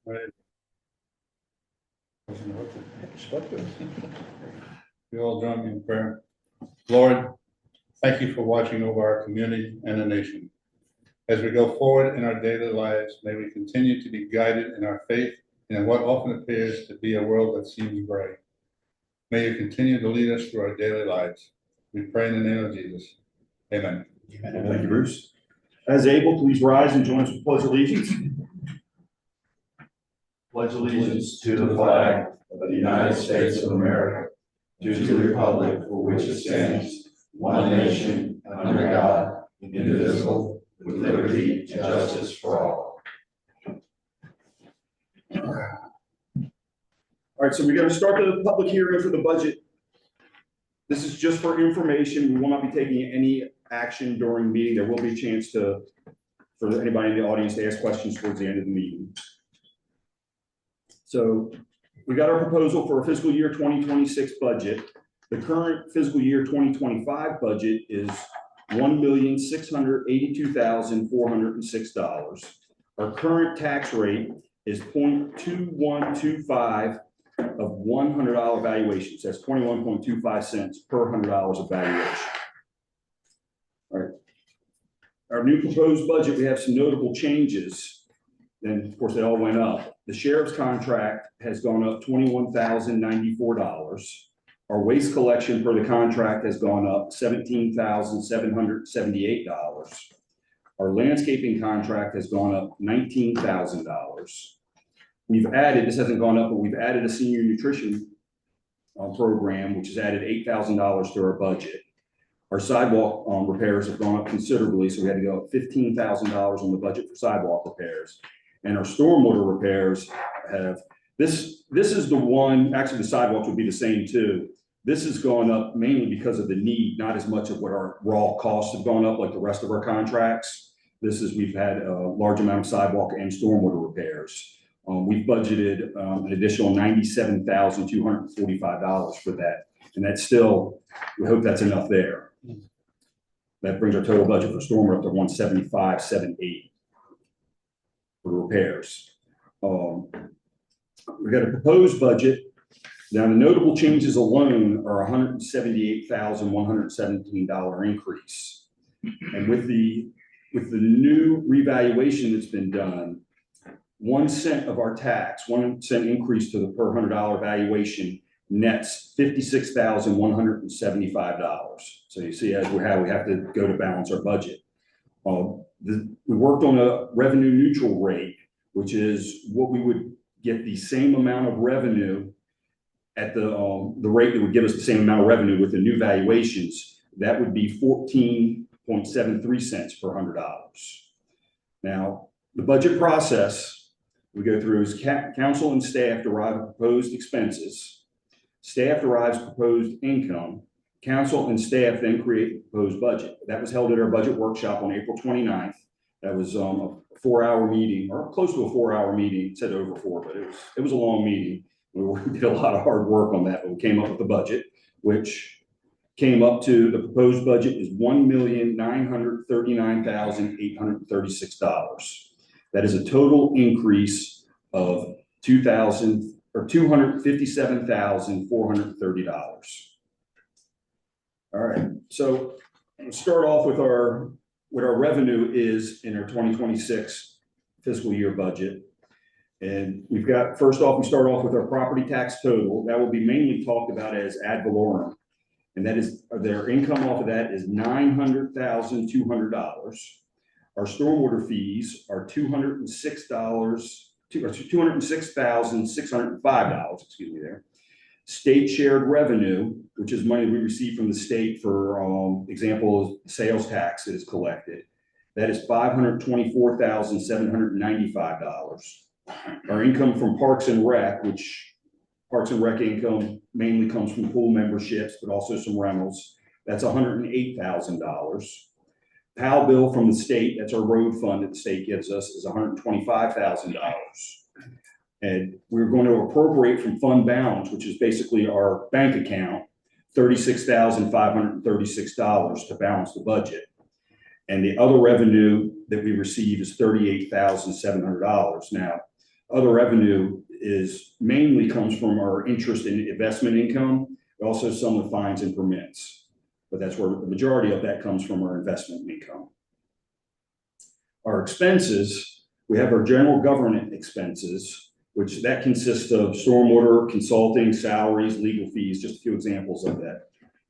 Right. You all join me in prayer. Lord, thank you for watching over our community and the nation. As we go forward in our daily lives, may we continue to be guided in our faith and in what often appears to be a world that seems gray. May you continue to lead us through our daily lives. We pray in the name of Jesus. Amen. Thank you, Bruce. As able, please rise and join us with pledge allegiance. Pledge allegiance to the flag of the United States of America, to the republic for which it stands, one nation, under God, indivisible, with liberty and justice for all. All right, so we're going to start the public hearing for the budget. This is just for information. We will not be taking any action during the meeting. There will be a chance for anybody in the audience to ask questions towards the end of the meeting. So we got our proposal for a fiscal year 2026 budget. The current fiscal year 2025 budget is $1,682,406. Our current tax rate is 0.2125 of $100 valuations. That's 21.25 cents per $100 of valuation. All right. Our new proposed budget, we have some notable changes. And of course, they all went up. The sheriff's contract has gone up $21,094. Our waste collection per the contract has gone up $17,778. Our landscaping contract has gone up $19,000. We've added, this hasn't gone up, but we've added a senior nutrition program, which has added $8,000 to our budget. Our sidewalk repairs have gone up considerably, so we had to go up $15,000 on the budget for sidewalk repairs. And our stormwater repairs have, this is the one, actually the sidewalks would be the same too. This has gone up mainly because of the need, not as much of what our raw costs have gone up like the rest of our contracts. This is, we've had a large amount of sidewalk and stormwater repairs. We've budgeted an additional $97,245 for that. And that's still, we hope that's enough there. That brings our total budget for stormwater up to $175,780 for repairs. We've got a proposed budget. Now the notable changes alone are $178,117 increase. And with the new revaluation that's been done, 1 cent of our tax, 1 cent increase to the per $100 valuation nets $56,175. So you see, as we have to go to balance our budget. We worked on a revenue neutral rate, which is what we would get the same amount of revenue at the rate that would give us the same amount of revenue with the new valuations. That would be 14.73 cents per $100. Now, the budget process we go through is council and staff derive proposed expenses. Staff derives proposed income. Council and staff then create a proposed budget. That was held at our budget workshop on April 29th. That was a 4-hour meeting, or close to a 4-hour meeting. It said over 4, but it was a long meeting. We did a lot of hard work on that, but we came up with the budget, which came up to, the proposed budget is $1,939,836. That is a total increase of $257,430. All right, so we'll start off with what our revenue is in our 2026 fiscal year budget. And we've got, first off, we start off with our property tax total. That will be mainly talked about as ad valorem. And that is, their income off of that is $900,200. Our stormwater fees are $206,605, excuse me there. State shared revenue, which is money we receive from the state for example, sales tax that is collected. That is $524,795. Our income from Parks and Rec, which Parks and Rec income mainly comes from pool memberships, but also some rentals. That's $108,000. PAL bill from the state, that's our road fund that the state gives us, is $125,000. And we're going to appropriate from fund balance, which is basically our bank account, $36,536 to balance the budget. And the other revenue that we receive is $38,700. Now, other revenue is mainly comes from our interest in investment income, but also some with fines and permits. But that's where the majority of that comes from our investment income. Our expenses, we have our general government expenses, which that consists of stormwater, consulting, salaries, legal fees, just a few examples of that.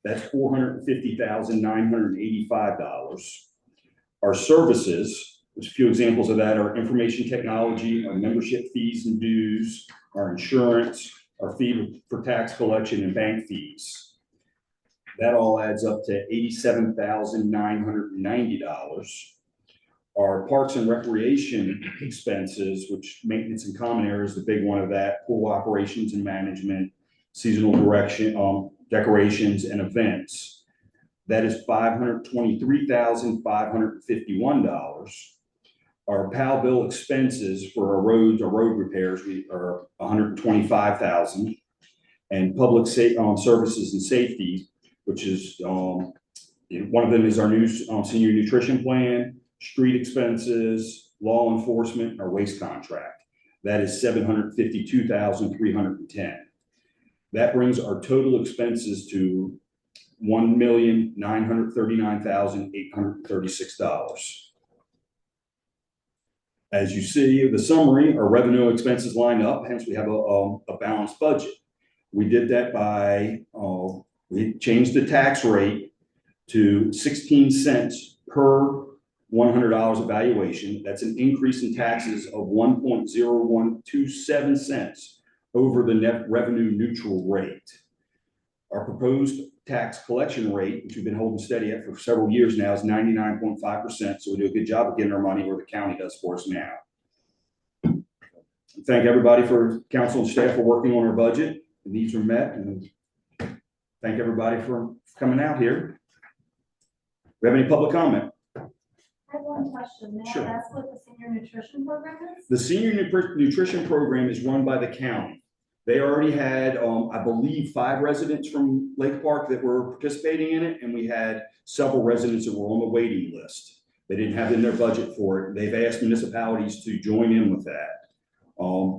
That's $450,985. Our services, which a few examples of that are information technology, our membership fees and dues, our insurance, our fee for tax collection and bank fees. That all adds up to $87,990. Our parks and recreation expenses, which maintenance and common areas, the big one of that, pool operations and management, seasonal decorations and events. That is $523,551. Our PAL bill expenses for our roads, our road repairs, are $125,000. And public services and safety, which is one of them is our new senior nutrition plan, street expenses, law enforcement, our waste contract. That is $752,310. That brings our total expenses to $1,939,836. As you see, the summary, our revenue expenses line up, hence we have a balanced budget. We did that by, we changed the tax rate to 16 cents per $100 evaluation. That's an increase in taxes of 1.0127 cents over the net revenue neutral rate. Our proposed tax collection rate, which we've been holding steady at for several years now, is 99.5%. So we do a good job of getting our money where the county does for us now. Thank everybody for council and staff for working on our budget. The needs are met, and thank everybody for coming out here. We have any public comment? I have one question. May Sure. I ask what the senior nutrition program is? The senior nutrition program is run by the county. They already had, I believe, 5 residents from Lake Park that were participating in it, and we had several residents that were on the waiting list. They didn't have in their budget for it. They've asked municipalities to join in with that.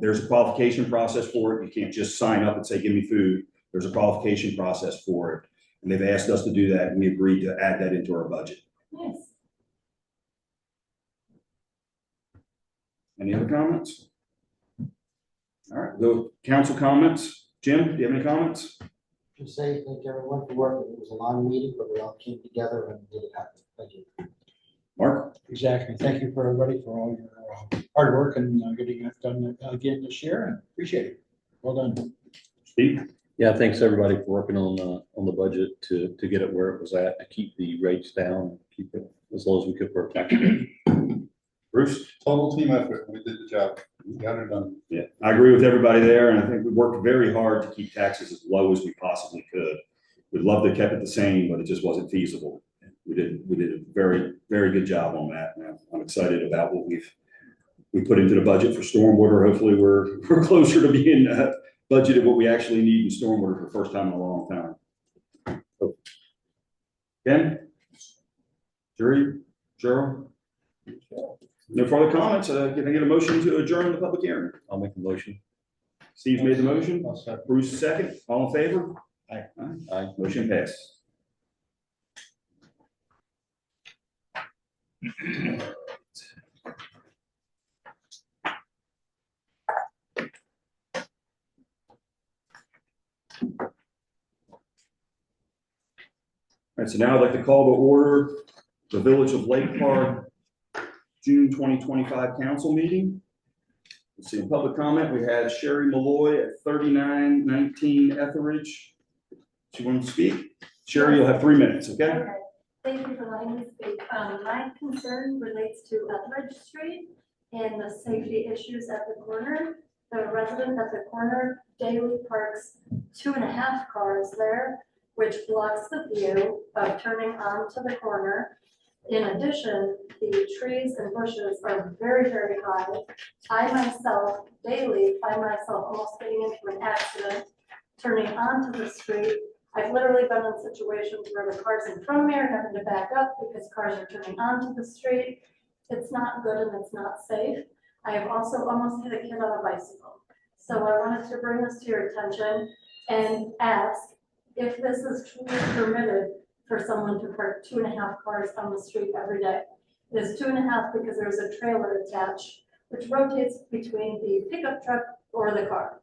There's a qualification process for it. You can't just sign up and say, give me food. There's a qualification process for it. And they've asked us to do that, and we agreed to add that into our budget. Nice. Any other comments? All right, the council comments. Jim, do you have any comments? Just say thank everyone for working. It was a long meeting, but we all came together and did it happen. Thank you. Mark? Exactly. Thank you for everybody for all your hard work and getting it done again this year, and appreciate it. Well done. Steve? Yeah, thanks everybody for working on the budget to get it where it was at, to keep the rates down, keep it as low as we could for a tax rate. Bruce? Total team effort. We did the job. We got it done. Yeah, I agree with everybody there, and I think we worked very hard to keep taxes as low as we possibly could. We'd love to have kept it the same, but it just wasn't feasible. We did a very, very good job on that. And I'm excited about what we put into the budget for stormwater. Hopefully we're closer to being budgeted what we actually need in stormwater for the first time in a long time. So, Ken? Jerry? Cheryl? No further comments. Can I get a motion to adjourn the public hearing? I'll make a motion. Steve made the motion. I'll second. Bruce second. All in favor? Aye. Aye. Motion passed. All right, so now I'd like to call to order the Village of Lake Park June 2025 council meeting. Let's see, in public comment, we had Sherry Malloy at 3919 Etheridge. She wants to speak. Sherry, you'll have 3 minutes, okay? Okay. Thank you for letting me speak. My concern relates to Etheridge Street and the safety issues at the corner. The resident at the corner daily parks 2.5 cars there, which blocks the view of turning onto the corner. In addition, the trees and bushes are very, very high. I myself daily find myself almost getting into an accident, turning onto the street. I've literally been in situations where the cars in front of me are having to back up because cars are turning onto the street. It's not good and it's not safe. I have also almost hit a kid on a bicycle. So I wanted to bring this to your attention and ask if this is truly permitted for someone to park 2.5 cars on the street every day. It is 2.5 because there's a trailer attached, which rotates between the pickup truck or the car.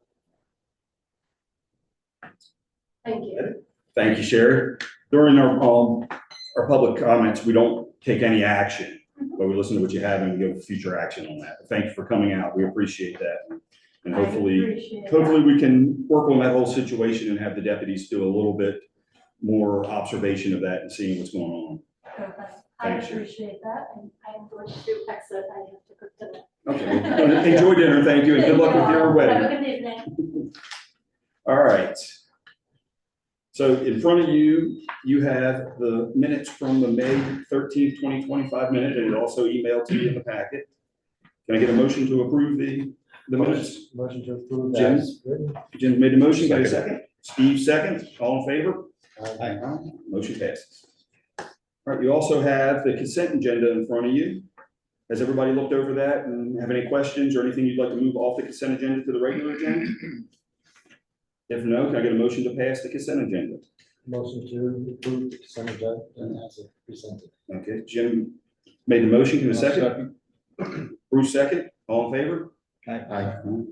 Thank you. Thank you, Sherry. During our public comments, we don't take any action, but we listen to what you have and give future action on that. Thank you for coming out. We appreciate that. And I appreciate that. hopefully we can work on that whole situation and have the deputies do a little bit more observation of that and seeing what's going on. Okay. I Thanks, Sherry. appreciate that, and I'm going to exit. I have to cook dinner. Okay, well, enjoy dinner, thank you, and good luck with your Have wedding. a good evening. All right. So in front of you, you have the minutes from the May 13th, 2025 minute, and it also emailed to you in the packet. Can I get a motion to approve the minutes? Motion to approve Jim? as written. Jim made the motion, got a second? Steve second, all in favor? Aye. Motion passes. All right, you also have the consent agenda in front of you. Has everybody looked over that and have any questions or anything you'd like to move off the consent agenda to the regular agenda? If no, can I get a motion to pass the consent agenda? Motion to approve the consent agenda as presented. Okay, Jim made the motion, can I second? Bruce second, all in favor? Aye. All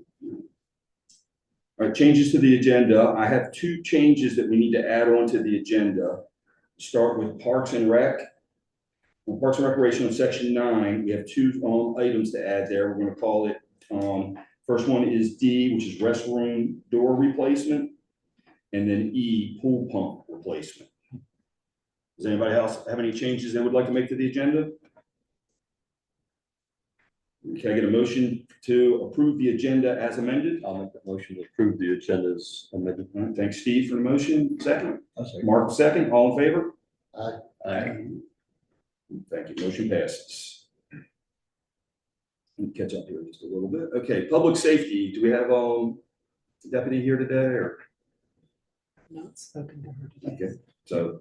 right, changes to the agenda. I have two changes that we need to add on to the agenda. Start with Parks and Rec. On Parks and Recreation on section 9, we have two items to add there. We're gonna call it, first one is D, which is restroom door replacement. And then E, pool pump replacement. Does anybody else have any changes they would like to make to the agenda? Can I get a motion to approve the agenda as amended? I'll make that motion to approve the agenda as amended. All right, thanks, Steve, for the motion. Second. I'll second. Mark, second. All in favor? Aye. Aye. Thank you. Motion passes. Let me catch up here just a little bit. Okay, public safety. Do we have deputy here today or? Not spoken to her today. Okay, so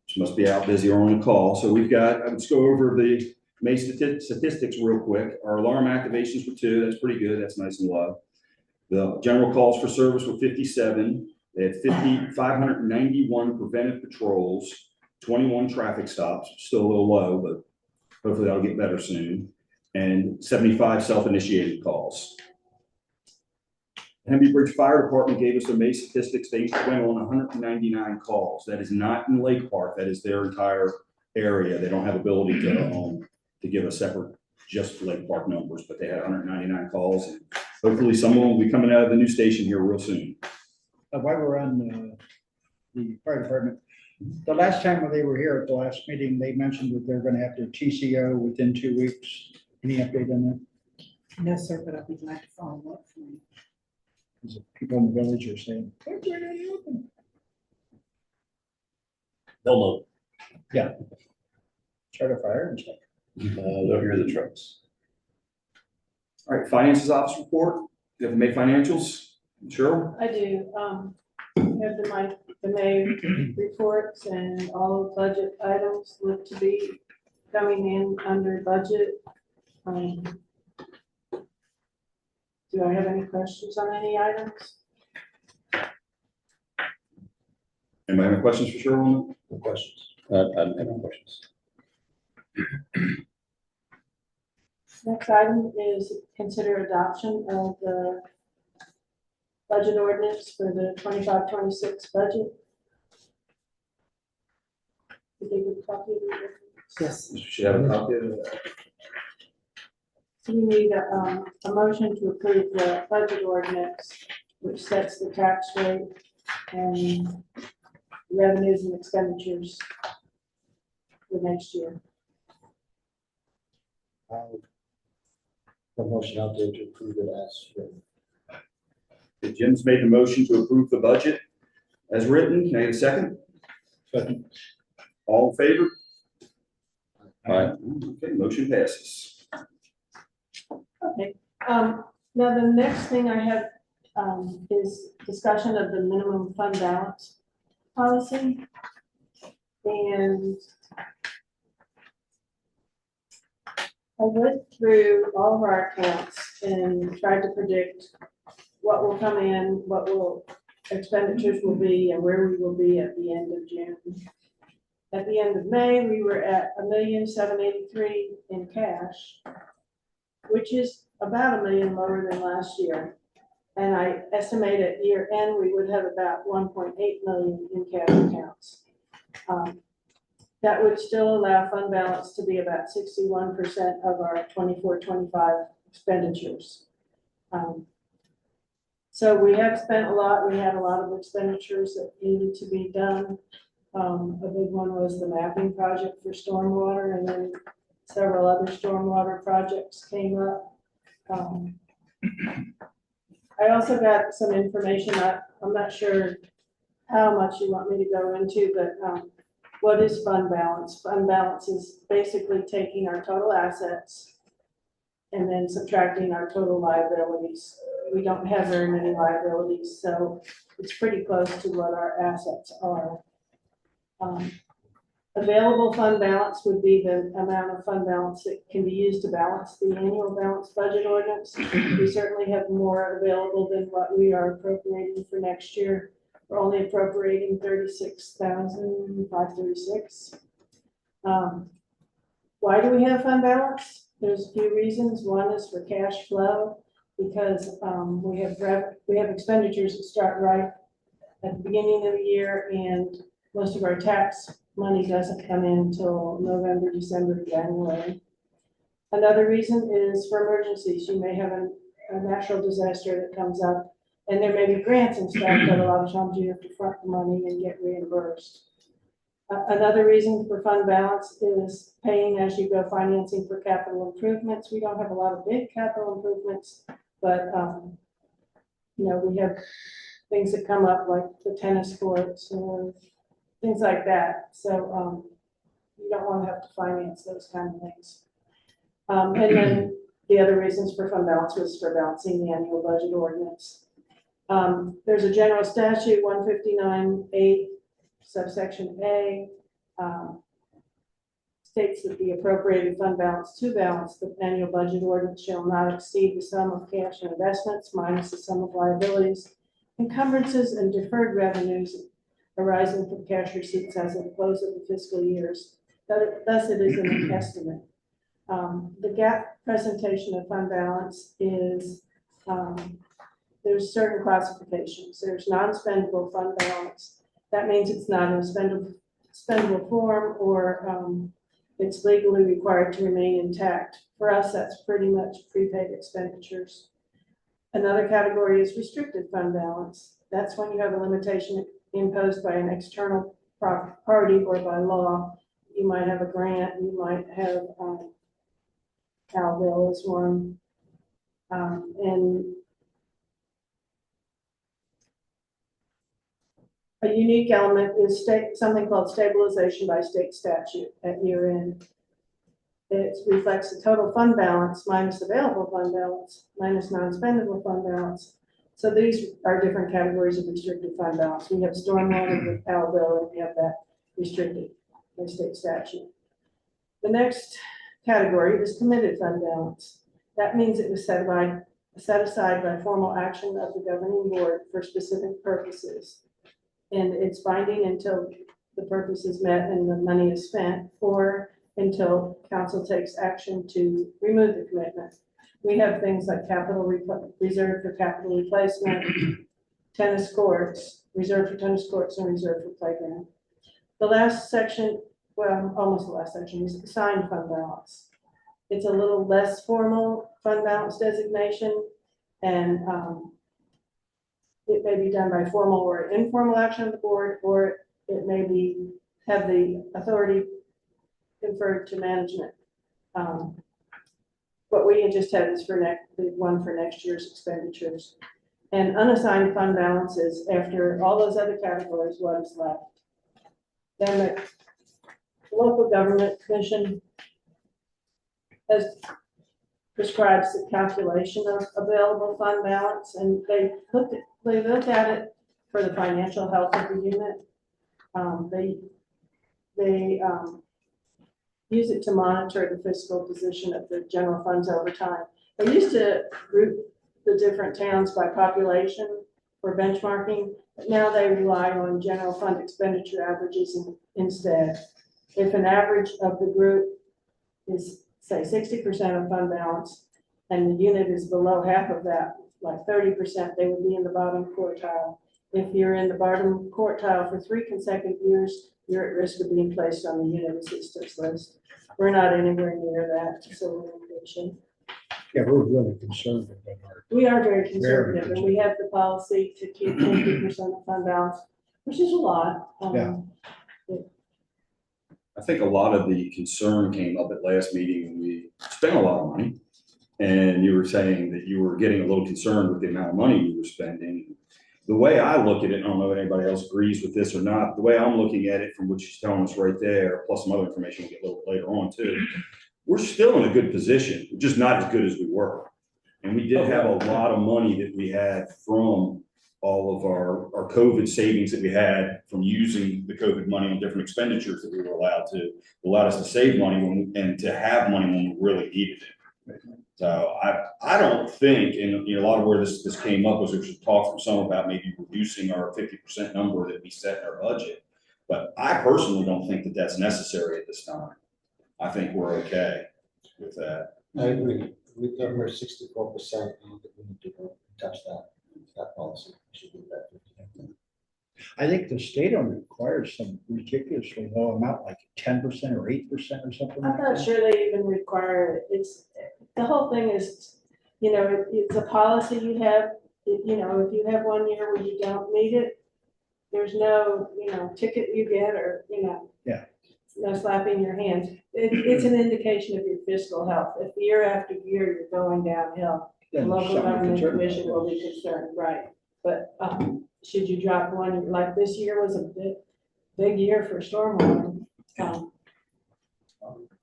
she must be out busy or on the call. So we've got, let's go over the May statistics real quick. Our alarm activations were 2. That's pretty good. That's nice and low. The general calls for service were 57. They had 591 preventive patrols, 21 traffic stops, still a little low, but hopefully that'll get better soon. And 75 self-initiated calls. Henry Bridge Fire Department gave us the May statistics. They went on 199 calls. That is not in Lake Park. That is their entire area. They don't have ability to give a separate just Lake Park numbers, but they had 199 calls. And hopefully someone will be coming out of the new station here real soon. While we're on the fire department, the last time when they were here at the last meeting, they mentioned that they're gonna have their TCO within 2 weeks. Any update on that? No, sir, but I'll be glad to follow up for you. Because the people in the village are saying, "When's it gonna open?" They'll Start a fire and stuff. know. They'll hear the trucks. All right, finances office report. You have the May financials. Cheryl? I do, have the May reports and all the budget items look to be coming in under budget. Do I have any questions on any items? Anybody have any questions for Cheryl? No questions. I have no questions. Next item is consider adoption of the budget ordinance for the 25-26 budget. Did they get a copy of it? Yes. You should have a copy of that. So we need a motion to approve the budget ordinance, which sets the tax rate and revenues and expenditures for next year. The motion out there to approve it as written. Okay, Jim's made the motion to approve the budget as written. Can I get a second? Second. All in favor? Aye. Okay, motion passes. Okay, now the next thing I have, is discussion of the minimum fund balance policy. And I went through all of our accounts and tried to predict what will come in, what will expenditures will be, and where we will be at the end of June. At the end of May, we were at $1,783,000 in cash, which is about $1 million lower than last year. And I estimate at year end, we would have about 1.8 million in cash accounts. That would still allow fund balance to be about 61% of our 24-25 expenditures. So we have spent a lot. We had a lot of expenditures that needed to be done. A big one was the mapping project for stormwater, and then several other stormwater projects came up. I also got some information. I'm not sure how much you want me to go into, but what is fund balance? Fund balance is basically taking our total assets and then subtracting our total liabilities. We don't have very many liabilities, so it's pretty close to what our assets are. Available fund balance would be the amount of fund balance that can be used to balance the annual balanced budget ordinance. We certainly have more available than what we are appropriating for next year. We're only appropriating $36,536. Why do we have fund balance? There's a few reasons. One is for cash flow, because we have expenditures that start right at the beginning of the year, and most of our tax money doesn't come in until November, December, January. Another reason is for emergencies. You may have a natural disaster that comes up, and there may be grants and stuff, but a lot of times you have to front the money and get reimbursed. Another reason for fund balance is paying as you go financing for capital improvements. We don't have a lot of big capital improvements, but we have things that come up like the tennis courts or things like that. So you don't want to have to finance those kind of things. And then the other reasons for fund balance was for balancing the annual budget ordinance. There's a general statute 159(8) subsection A, states that the appropriated fund balance to balance the annual budget ordinance shall not exceed the sum of cash and investments minus the sum of liabilities, encumbrances, and deferred revenues arising from cash receipts as of the close of the fiscal years. Thus, it is an estimate. The GAAP presentation of fund balance is there's certain classifications. There's non-spendable fund balance. That means it's not in a spendable form, or it's legally required to remain intact. For us, that's pretty much prepaid expenditures. Another category is restricted fund balance. That's when you have a limitation imposed by an external party or by law. You might have a grant, you might have Cal Bill is one, and a unique element is something called stabilization by state statute at year end. It reflects the total fund balance minus available fund balance minus non-spendable fund balance. So these are different categories of restricted fund balance. We have stormwater with Cal Bill, and we have that restricted by state statute. The next category is committed fund balance. That means it was set aside by formal action of the governing board for specific purposes. And it's binding until the purpose is met and the money is spent, or until council takes action to remove the commitment. We have things like reserve for capital replacement, tennis courts, reserve for tennis courts, and reserve for playground. The last section, well, almost the last section, is assigned fund balance. It's a little less formal fund balance designation, and it may be done by formal or informal action of the board, or it may have the authority conferred to management. What we just had is for the one for next year's expenditures. And unassigned fund balance is after all those other categories, what is left. Then the local government commission prescribes the calculation of available fund balance, and they looked at it for the financial health of the unit. They use it to monitor the fiscal position of the general funds over time. They used to group the different towns by population for benchmarking, but now they rely on general fund expenditure averages instead. If an average of the group is, say, 60% of fund balance, and the unit is below half of that, like 30%, they would be in the bottom quartile. If you're in the bottom quartile for 3 consecutive years, you're at risk of being placed on the unit assistance list. We're not anywhere near that, so we're in good shape. Yeah, we're really concerned about our, We are very conservative, Very and we have the policy to keep 50% of fund balance, which is a lot. Yeah. I think a lot of the concern came up at last meeting when we spent a lot of money. And you were saying that you were getting a little concerned with the amount of money you were spending. The way I look at it, I don't know if anybody else agrees with this or not, the way I'm looking at it from what she's telling us right there, plus some other information we'll get a little later on too, we're still in a good position, we're just not as good as we were. And we did have a lot of money that we had from all of our COVID savings that we had from using the COVID money on different expenditures that we were allowed us to save money and to have money when we really needed it. So I don't think, and a lot of where this came up was there was talk from some about maybe reducing our 50% number that we set in our budget. But I personally don't think that that's necessary at this time. I think we're okay with that. I agree. We've got our 64%, I don't think we need to go touch that policy. We should do that 50%. I think the state only requires some ridiculously low amount, like 10% or 8% or something I'm like not that. sure they even require it. The whole thing is, it's a policy you have, if you have 1 year where you don't need it, there's no, ticket you get or, Yeah. no slapping your hands. It's an indication of your fiscal health. If year after year you're going downhill, the Then local something to government concern commission about. will be concerned, right? But, should you drop one, like this year was a big year for stormwater.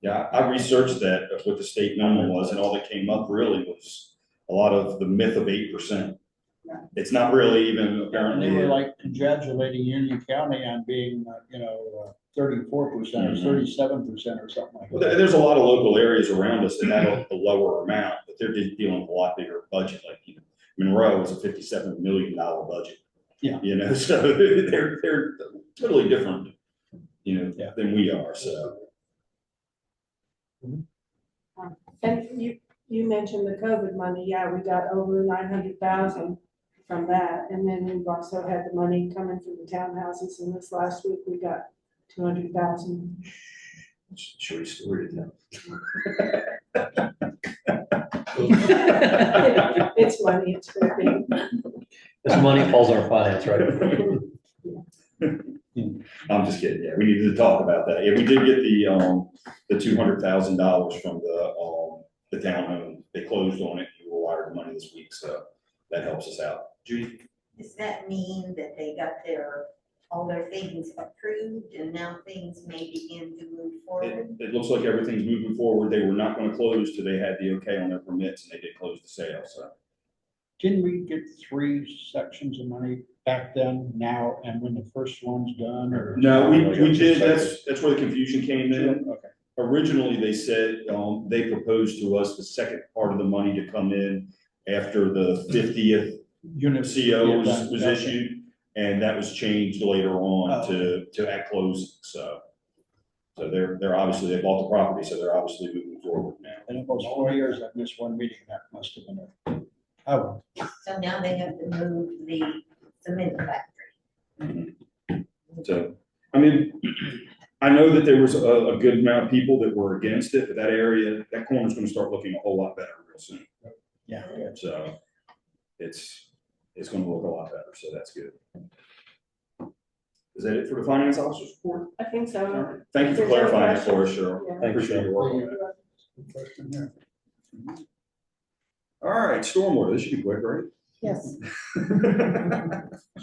Yeah, I researched that, what the state minimum was, and all that came up really was a lot of the myth of 8%. Yeah. It's not really even And apparently. they were like congratulating Union County on being, 34% or 37% or something like Well, that. there's a lot of local areas around us that have a lower amount, but they're just dealing with a lot bigger budget, like, Monroe is a $57 million budget. Yeah. So they're totally different, Yeah. than we are, so. And you mentioned the COVID money. Yeah, we got over 900,000 from that. And then we've also had the money coming from the townhouses. And this last week, we got 200,000. Short story to tell. It's money, it's very big. This money falls on our finance, right? I'm just kidding. Yeah, we needed to talk about that. Yeah, we did get the $200,000 from the townhome. They closed on it. We were wired the money this week, so that helps us out. Judy? Does that mean that they got all their things approved and now things may begin to move forward? It looks like everything's moving forward. They were not going to close till they had the okay on their permits, and they did close the sale, so. Didn't we get 3 sections of money back then, now, and when the first one's done, or? No, we did. That's where the confusion came in. Okay. Originally, they said, they proposed to us the second part of the money to come in after the 50th Unit CO was okay. issued, and that was changed later on to at closing, so. So they're obviously, they bought the property, so they're obviously moving forward now. And it was 4 years, I've missed one meeting, that must have been it. Oh, So now they have to move the cement factory. So, I mean, I know that there was a good amount of people that were against it, but that area, that corner's gonna start looking a whole lot better real soon. yeah. So it's gonna look a lot better, so that's good. Is that it for the finance officer's report? I think so. All right. Thank you for clarifying that for us, Cheryl. Yeah. Thank you, Appreciate your work on that. Good question there. All right, stormwater, this should be quick, right? Yes.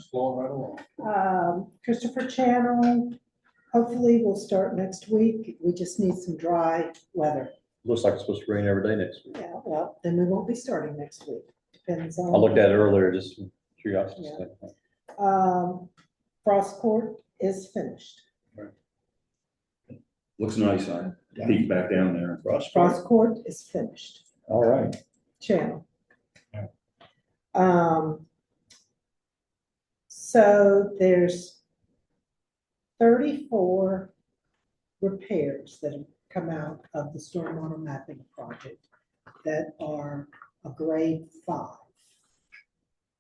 Slow right along. Christopher Channel, hopefully we'll start next week. We just need some dry weather. Looks like it's supposed to rain every day next week. Yeah, well, then we won't be starting next week. Depends on. I looked at it earlier, just from curiosity. Frost Court is finished. Right. Looks nice. I peeked back down there. Cross Court is finished, All right. channel. So there's 34 repairs that have come out of the stormwater mapping project that are a grade 5.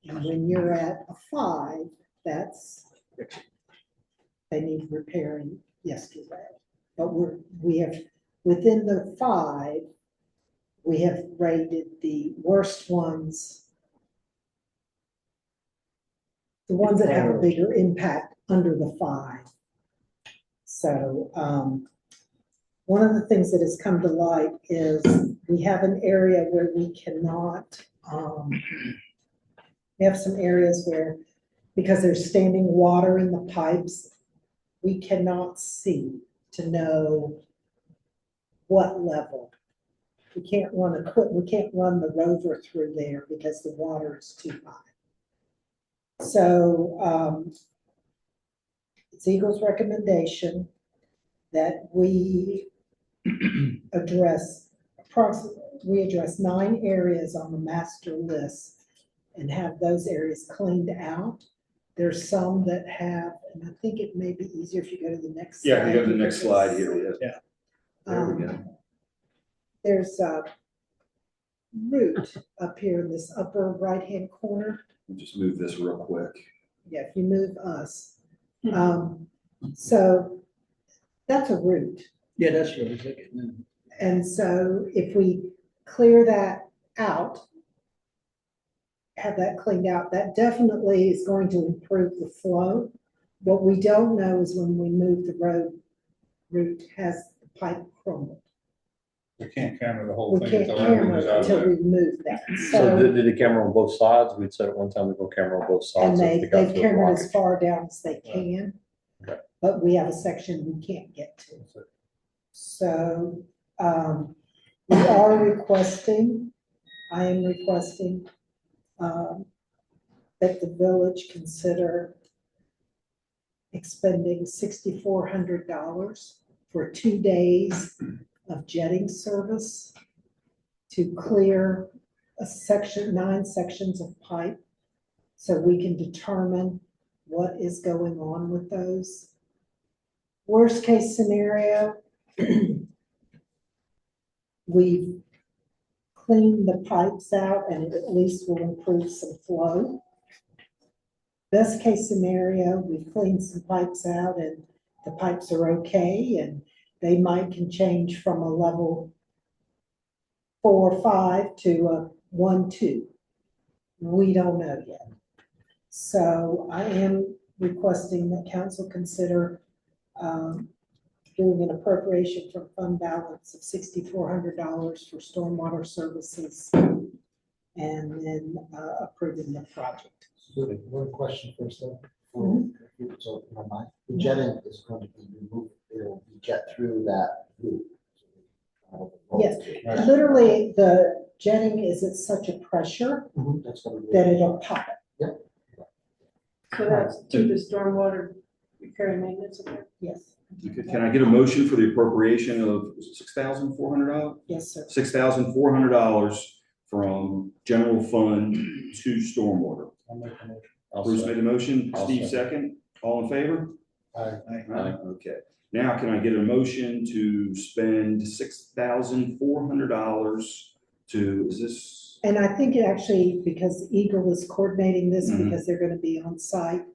And when you're at a 5, that's, they need repairing yesterday. But we have, within the 5, we have rated the worst ones, the ones that have a bigger impact under the 5. So one of the things that has come to light is we have an area where we cannot, we have some areas where, because there's standing water in the pipes, we cannot see to know what level. We can't run the rover through there because the water is too high. So it's Eagle's recommendation that we address 9 areas on the master list and have those areas cleaned out. There's some that have, and I think it may be easier if you go to the next slide. Yeah, you go to the next slide here. Yeah. There we go. There's a route up here in this upper right-hand corner. We'll just move this real quick. Yeah, if you move us. So that's a route. Yeah, that's what I was thinking. And so if we clear that out, have that cleaned out, that definitely is going to improve the flow. What we don't know is when we move the route, has the pipe crumbled. We can't camera the whole We thing can't until everything camera is out of until there. we move that. So So, did the camera on both sides? We'd said at one time we go camera on both and sides. if we got they've to a cambered as blockage. far down as they can. Okay. But we have a section we can't get to. So, we are requesting, I am requesting, that the village consider expending $6,400 for 2 days of jetting service to clear 9 sections of pipe, so we can determine what is going on with those. Worst case scenario, we've cleaned the pipes out and it at least will improve some flow. Best case scenario, we've cleaned some pipes out and the pipes are okay and they can change from a level 4 or 5 to a 1, 2. We don't know yet. So I am requesting that council consider doing an appropriation from fund balance of $6,400 for stormwater services and then approving the project. So one question first though. Mhm. So, in my mind, the jetting is going to be removed, it'll be jet through that route. Yes. Literally, the jetting is at such a pressure That's gonna be. that it'll pop it. So that's to the stormwater repair and maintenance of it. Yes, Can I get a motion for the appropriation of $6,400? yes, sir. $6,400 from general fund to stormwater. I'll make a motion. I'll Bruce say. made the motion, I'll Steve second. second. All in favor? Aye. Okay. Now, can I get a motion to spend $6,400 to, is this? And I think it actually, because Eagle is coordinating this, Mhm. because they're gonna be on site,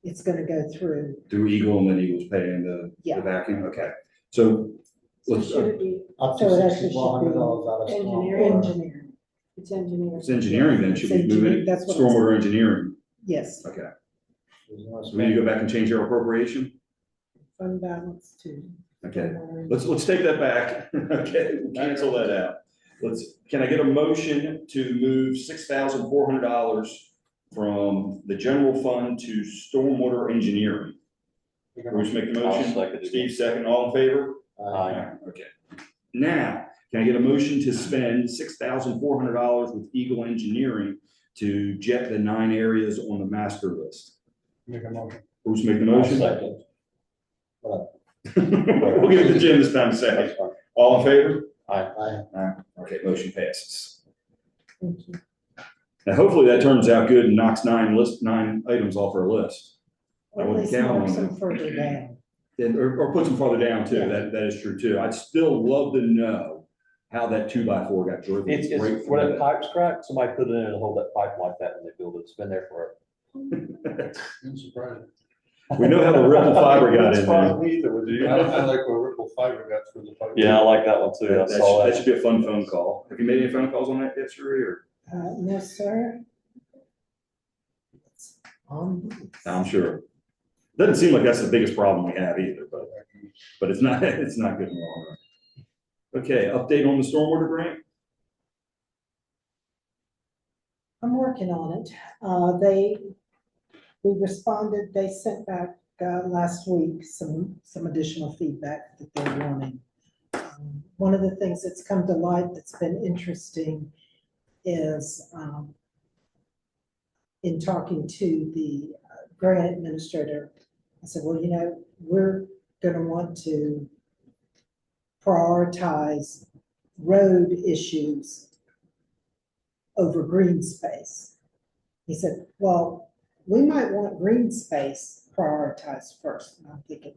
it's gonna go through. Through Eagle and then Eagle's paying the Yeah. vacuum? Okay. So So let's, should it be Up So to it actually should $6,400 out of engineering. stormwater. Engineering, it's engineering? it's engineering then, should we It's move engineering, it? that's what I'm Stormwater engineering, yes, okay. There's no So we need to go back and change our appropriation? fund balance too. Okay. Let's take that back. Okay, we'll cancel that out. Can I get a motion to move $6,400 from the general fund to stormwater engineering? Bruce make the I'll motion, second it. Steve second, all in favor? Aye. Okay. Now, can I get a motion to spend $6,400 with Eagle Engineering to jet the 9 areas on the master list? Make a motion. Bruce make the I'll motion. second. We'll give it to Jim this time to say. All in favor? Aye. Okay, motion passes. Thank you. Now, hopefully that turns out good and knocks 9 items off our list. I Or at wouldn't least count mark on some that. further down. Or puts them farther down too. Yeah. That is true too. I'd still love to know how that 2x4 got driven. It's right from where that that. pipe's cracked, somebody put it in and hold that pipe like that when they built it. It's been there forever. I'm surprised. We know how the ripple fiber got in there. Me either, would you? I like where Ripple Fiber got through the pipe. Yeah, I like that one too. I That saw should, that that. should be a fun phone call. Have you made any phone calls on that yet, Sheree, or? No, sir. I'm sure. Doesn't seem like that's the biggest problem we have either, but it's not, it's not good in the long run. Okay, update on the stormwater grant? I'm working on it. We responded, they sent back, last week, some additional feedback that they're wanting. One of the things that's come to light that's been interesting is, in talking to the grant administrator, I said, well, we're gonna want to prioritize road issues over green space. He said, well, we might want green space prioritized first. And I'm thinking,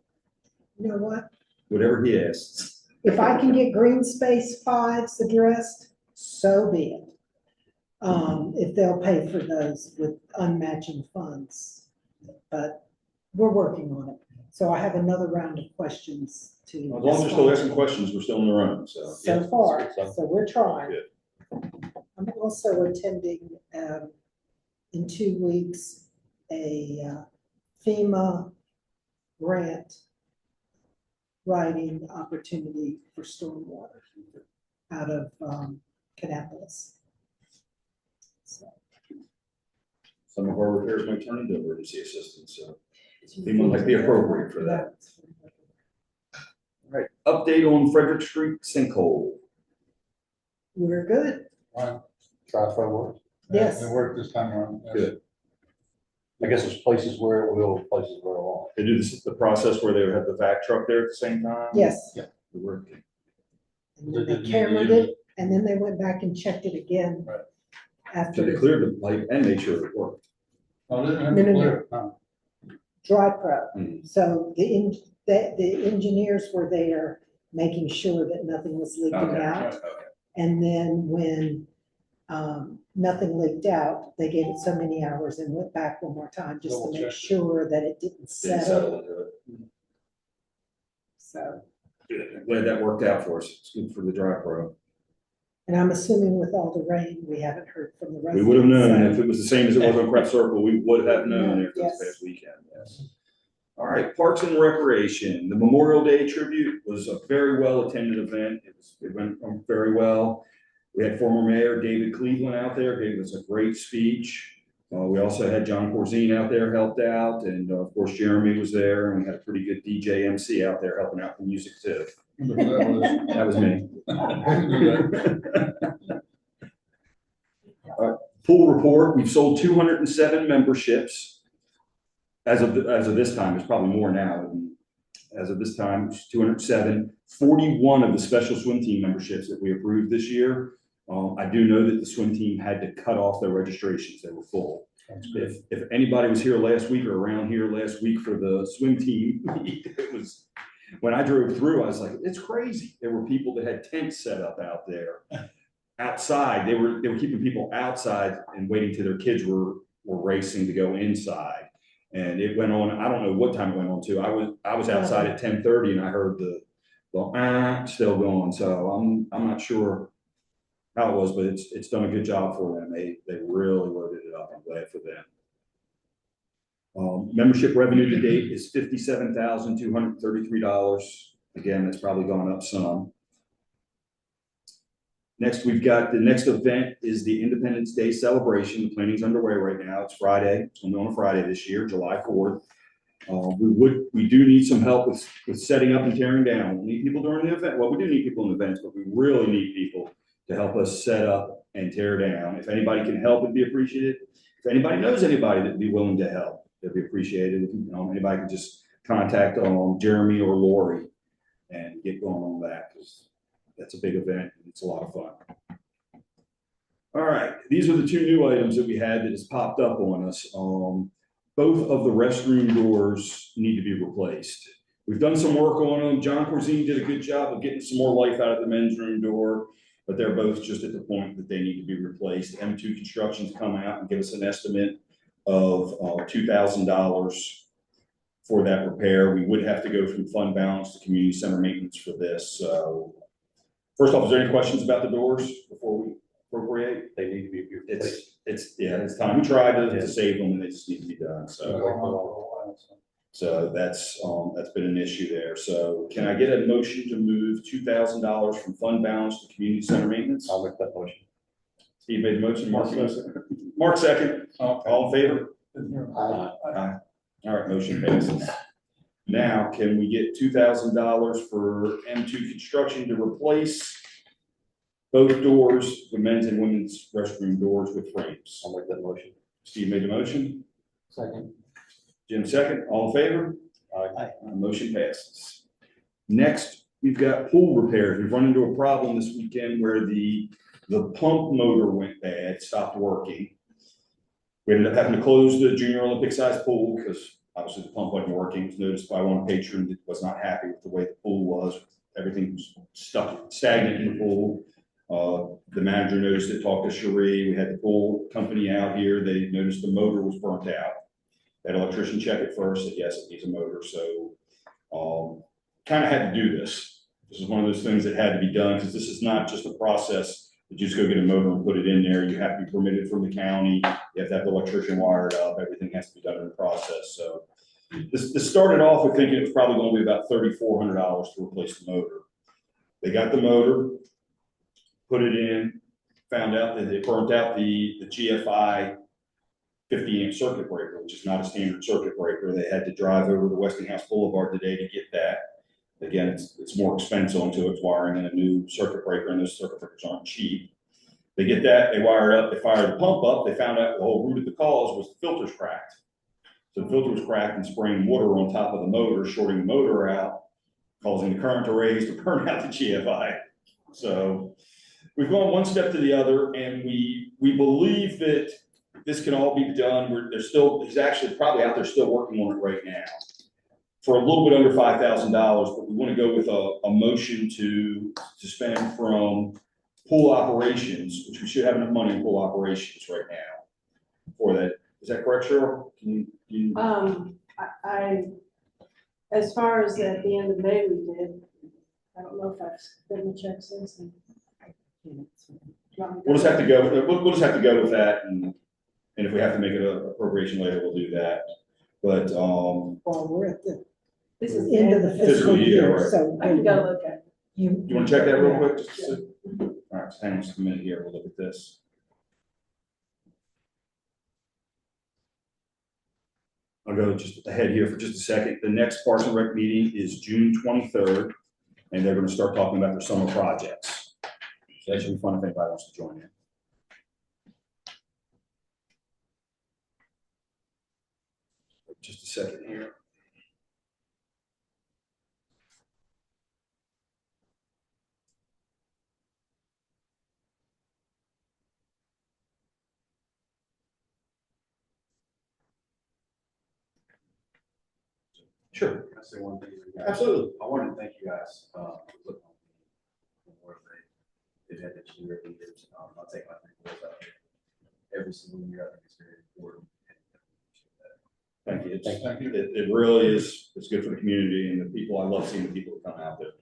you know what? Whatever he asks. If I can get green space 5s addressed, so be it. If they'll pay for those with unmatching funds, but we're working on it. So I have another round of questions to. As long as they're still asking questions, we're still in the run, so. So far, so we're trying. Good. I'm also attending, in 2 weeks, a FEMA grant writing opportunity for stormwater out of Kannapolis. So, Some of our repairs might turn into emergency assistance, so FEMA might be appropriate for that. All right, update on Frederick Street sinkhole. We're good. Wow. Try for work. Yes. It worked this time around. Yes. Good. I guess there's places where it will, places where it won't. They do this, the process where they would have the vac truck there at the same time? Yes. Yeah. It worked. And then they cambered it, and then they went back and checked it again. Right. So After they cleared the pipe and made sure it worked. Oh, they didn't have No, to no, no. clear it, huh? dry prep. Mhm. So the engineers were there making sure that nothing was leaking Okay, out. okay. And then when nothing leaked out, they gave it so many hours and went back one more time just to Double make check. sure that it didn't Didn't settle. settle into it. So, Good. I'm glad that worked out for us. It's good for the dry pro. and I'm assuming with all the rain, we haven't heard from the We residents. would have known so- if it was the same as it was on Prep Circle, we would have known after this Yes. past weekend, yes. All right, Parks and Recreation, the Memorial Day tribute was a very well-attended event. It went very well. We had former Mayor David Cleveland out there, gave us a great speech. We also had John Corzine out there, helped out, and of course Jeremy was there, and we had a pretty good DJ MC out there helping out with music too. That was me. Pool report, we've sold 207 memberships. As of this time, it's probably more now. As of this time, it's 207. 41 of the special swim team memberships that we approved this year. I do know that the swim team had to cut off their registrations. They were full. If anybody was here last week or around here last week for the swim team, it was, when I drove through, I was like, it's crazy. There were people that had tents set up out there. Outside, they were keeping people outside and waiting till their kids were racing to go inside. And it went on, I don't know what time it went on to. I was outside at 10:30 and I heard the still going. So I'm not sure how it was, but it's done a good job for them. They really loaded it up. I'm glad for them. Membership revenue to date is $57,233. Again, that's probably gone up some. Next, we've got the next event is the Independence Day celebration. The planning's underway right now. It's Friday. It's going to be on a Friday this year, July 4th. We do need some help with setting up and tearing down. We need people during the event. Well, we do need people in events, but we really need people to help us set up and tear down. If anybody can help, it'd be appreciated. If anybody knows anybody that'd be willing to help, it'd be appreciated. If anybody could just contact Jeremy or Lori and get going on that, because that's a big event and it's a lot of fun. All right, these are the two new items that we had that has popped up on us. Both of the restroom doors need to be replaced. We've done some work on them. John Corzine did a good job of getting some more life out of the men's room door, but they're both just at the point that they need to be replaced. M2 Construction's come out and give us an estimate of $2,000 for that repair. We would have to go from fund balance to community center maintenance for this. So first off, is there any questions about the doors before we appropriate? They need to be replaced. It's time. We tried to save them and they just need to be done. So that's been an issue there. So can I get a motion to move $2,000 from fund balance to community center maintenance? I'll make that motion. Steve made the motion, Mark second. All in favor? Aye. All right, motion passes. Now, can we get $2,000 for M2 Construction to replace both doors, the men's and women's restroom doors with frames? I'll make that motion. Steve made the motion. Second. Jim second. All in favor? Aye. Motion passes. Next, we've got pool repairs. We've run into a problem this weekend where the pump motor went bad, stopped working. We ended up having to close the junior Olympic sized pool because obviously the pump wasn't working. It was noticed by one patron that was not happy with the way the pool was. Everything was stuck, stagnant in the pool. The manager noticed it, talked to Cherie. We had the pool company out here. They noticed the motor was burnt out. That electrician checked it first, said, yes, it needs a motor. So kind of had to do this. This is one of those things that had to be done because this is not just a process that you just go get a motor and put it in there. You have to be permitted from the county. You have to have the electrician wired up. Everything has to be done in the process. So this started off with thinking it was probably going to be about $3,400 to replace the motor. They got the motor, put it in, found out that they burnt out the GFI 50 amp circuit breaker, which is not a standard circuit breaker. They had to drive over to Westinghouse Boulevard today to get that. Again, it's more expensive onto its wiring in a new circuit breaker, and those circuit breakers aren't cheap. They get that, they wire it up, they fire the pump up, they found out the whole root of the cause was the filter's cracked. So the filter was cracked and spraying water on top of the motor, shorting the motor out, causing the current to raise to burn out the GFI. So we've gone one step to the other, and we believe that this can all be done. He's actually probably out there still working on it right now for a little bit under $5,000, but we want to go with a motion to spend from pool operations, which we should have enough money in pool operations right now for that. Is that correct, Cheryl? Can you? As far as at the end of May we did, I don't know if I've written the check since then. We'll just have to go, we'll just have to go with that, and if we have to make it an appropriation later, we'll do that. But, Well, we're at the This is end of the fiscal year, right. so. I can go look at it. you want to check that real quick? Just to see? All right, just hang on just a minute here, we'll look at this. I'll go just ahead here for just a second. The next Parks and Rec meeting is June 23rd, and they're going to start talking about their summer projects. So that should be fun if anybody wants to join in. Just a second here. Sure. Can I say one thing? Absolutely. I wanted to thank you guys, for putting on the work they've had this year, leaders. I'll take my 3 goals out there. Every single year, I think it's very important. Thank you. It really is, it's good for the community and the people. I love seeing the people that come out there.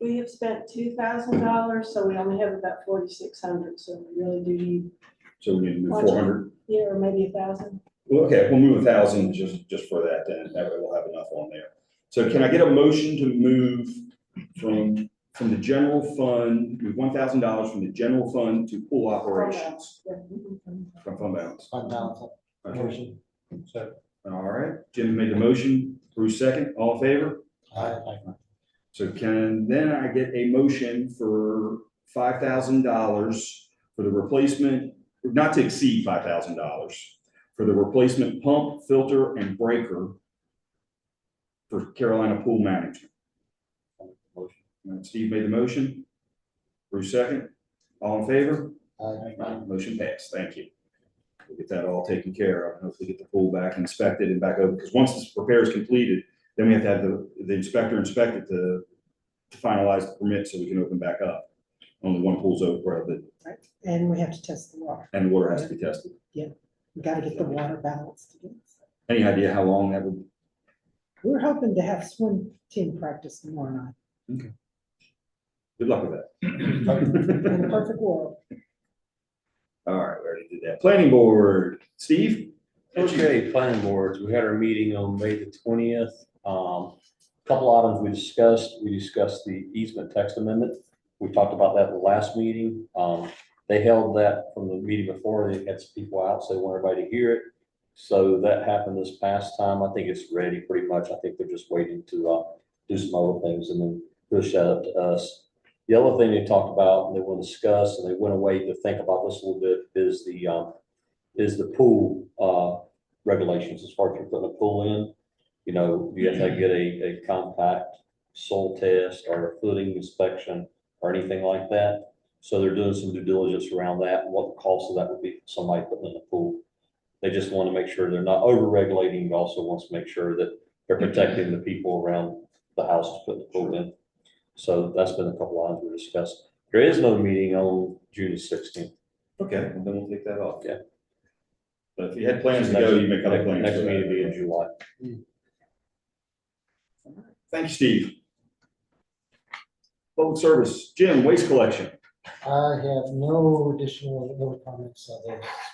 We have spent $2,000, so we only have about 4,600, so we really do need, So we need to move 400. yeah, or maybe 1,000. Well, okay, we'll move 1,000 just for that, then that way we'll have enough on there. So can I get a motion to move from the general fund, move $1,000 from the general fund to pool operations? From fund balance. Fund balance. Okay. Motion. All right, Jim made the motion, Bruce second, all in favor? Aye. So then I get a motion for $5,000 for the replacement, not to exceed $5,000 for the replacement pump, filter, and breaker for Carolina Pool Management. Steve made the motion. Bruce second. All in favor? Motion passed. Thank you. We'll get that all taken care of. Hopefully get the pool back inspected and back over, because once this repair is completed, then we have to have the inspector inspect it to finalize the permit so we can open back up. Only one pool's open, And we have to test the water. and the water has to be tested. We gotta get the water balanced again. Any idea how long that would? We're hoping to have swim team practice tomorrow night. Good luck with that. In a perfect world. All right, we already did that. Planning board, Steve? Okay, planning boards, we had our meeting on May the 20th. Couple items we discussed the easement text amendment. We talked about that in the last meeting. They held that from the meeting before, they had some people out, so they want everybody to hear it. So that happened this past time. I think it's ready pretty much. I think they're just waiting to do some other things and then push that up to us. The other thing they talked about and they want to discuss, and they went away to think about this a little bit, is the pool regulations as far as you're putting a pool in. You know, you have to get a compact soil test or a footing inspection or anything like that. So they're doing some due diligence around that and what the cost of that would be for somebody putting in a pool. They just want to make sure they're not over regulating, but also wants to make sure that they're protecting the people around the house to put the pool in. So that's been a couple items we discussed. There is no meeting on June 16th. Okay, well, then we'll take that off. Yeah. But if you had plans to go, you make other plans. Next for that. meeting will be in July. Thank you, Steve. Public service, Jim, waste collection. I have no additional comments.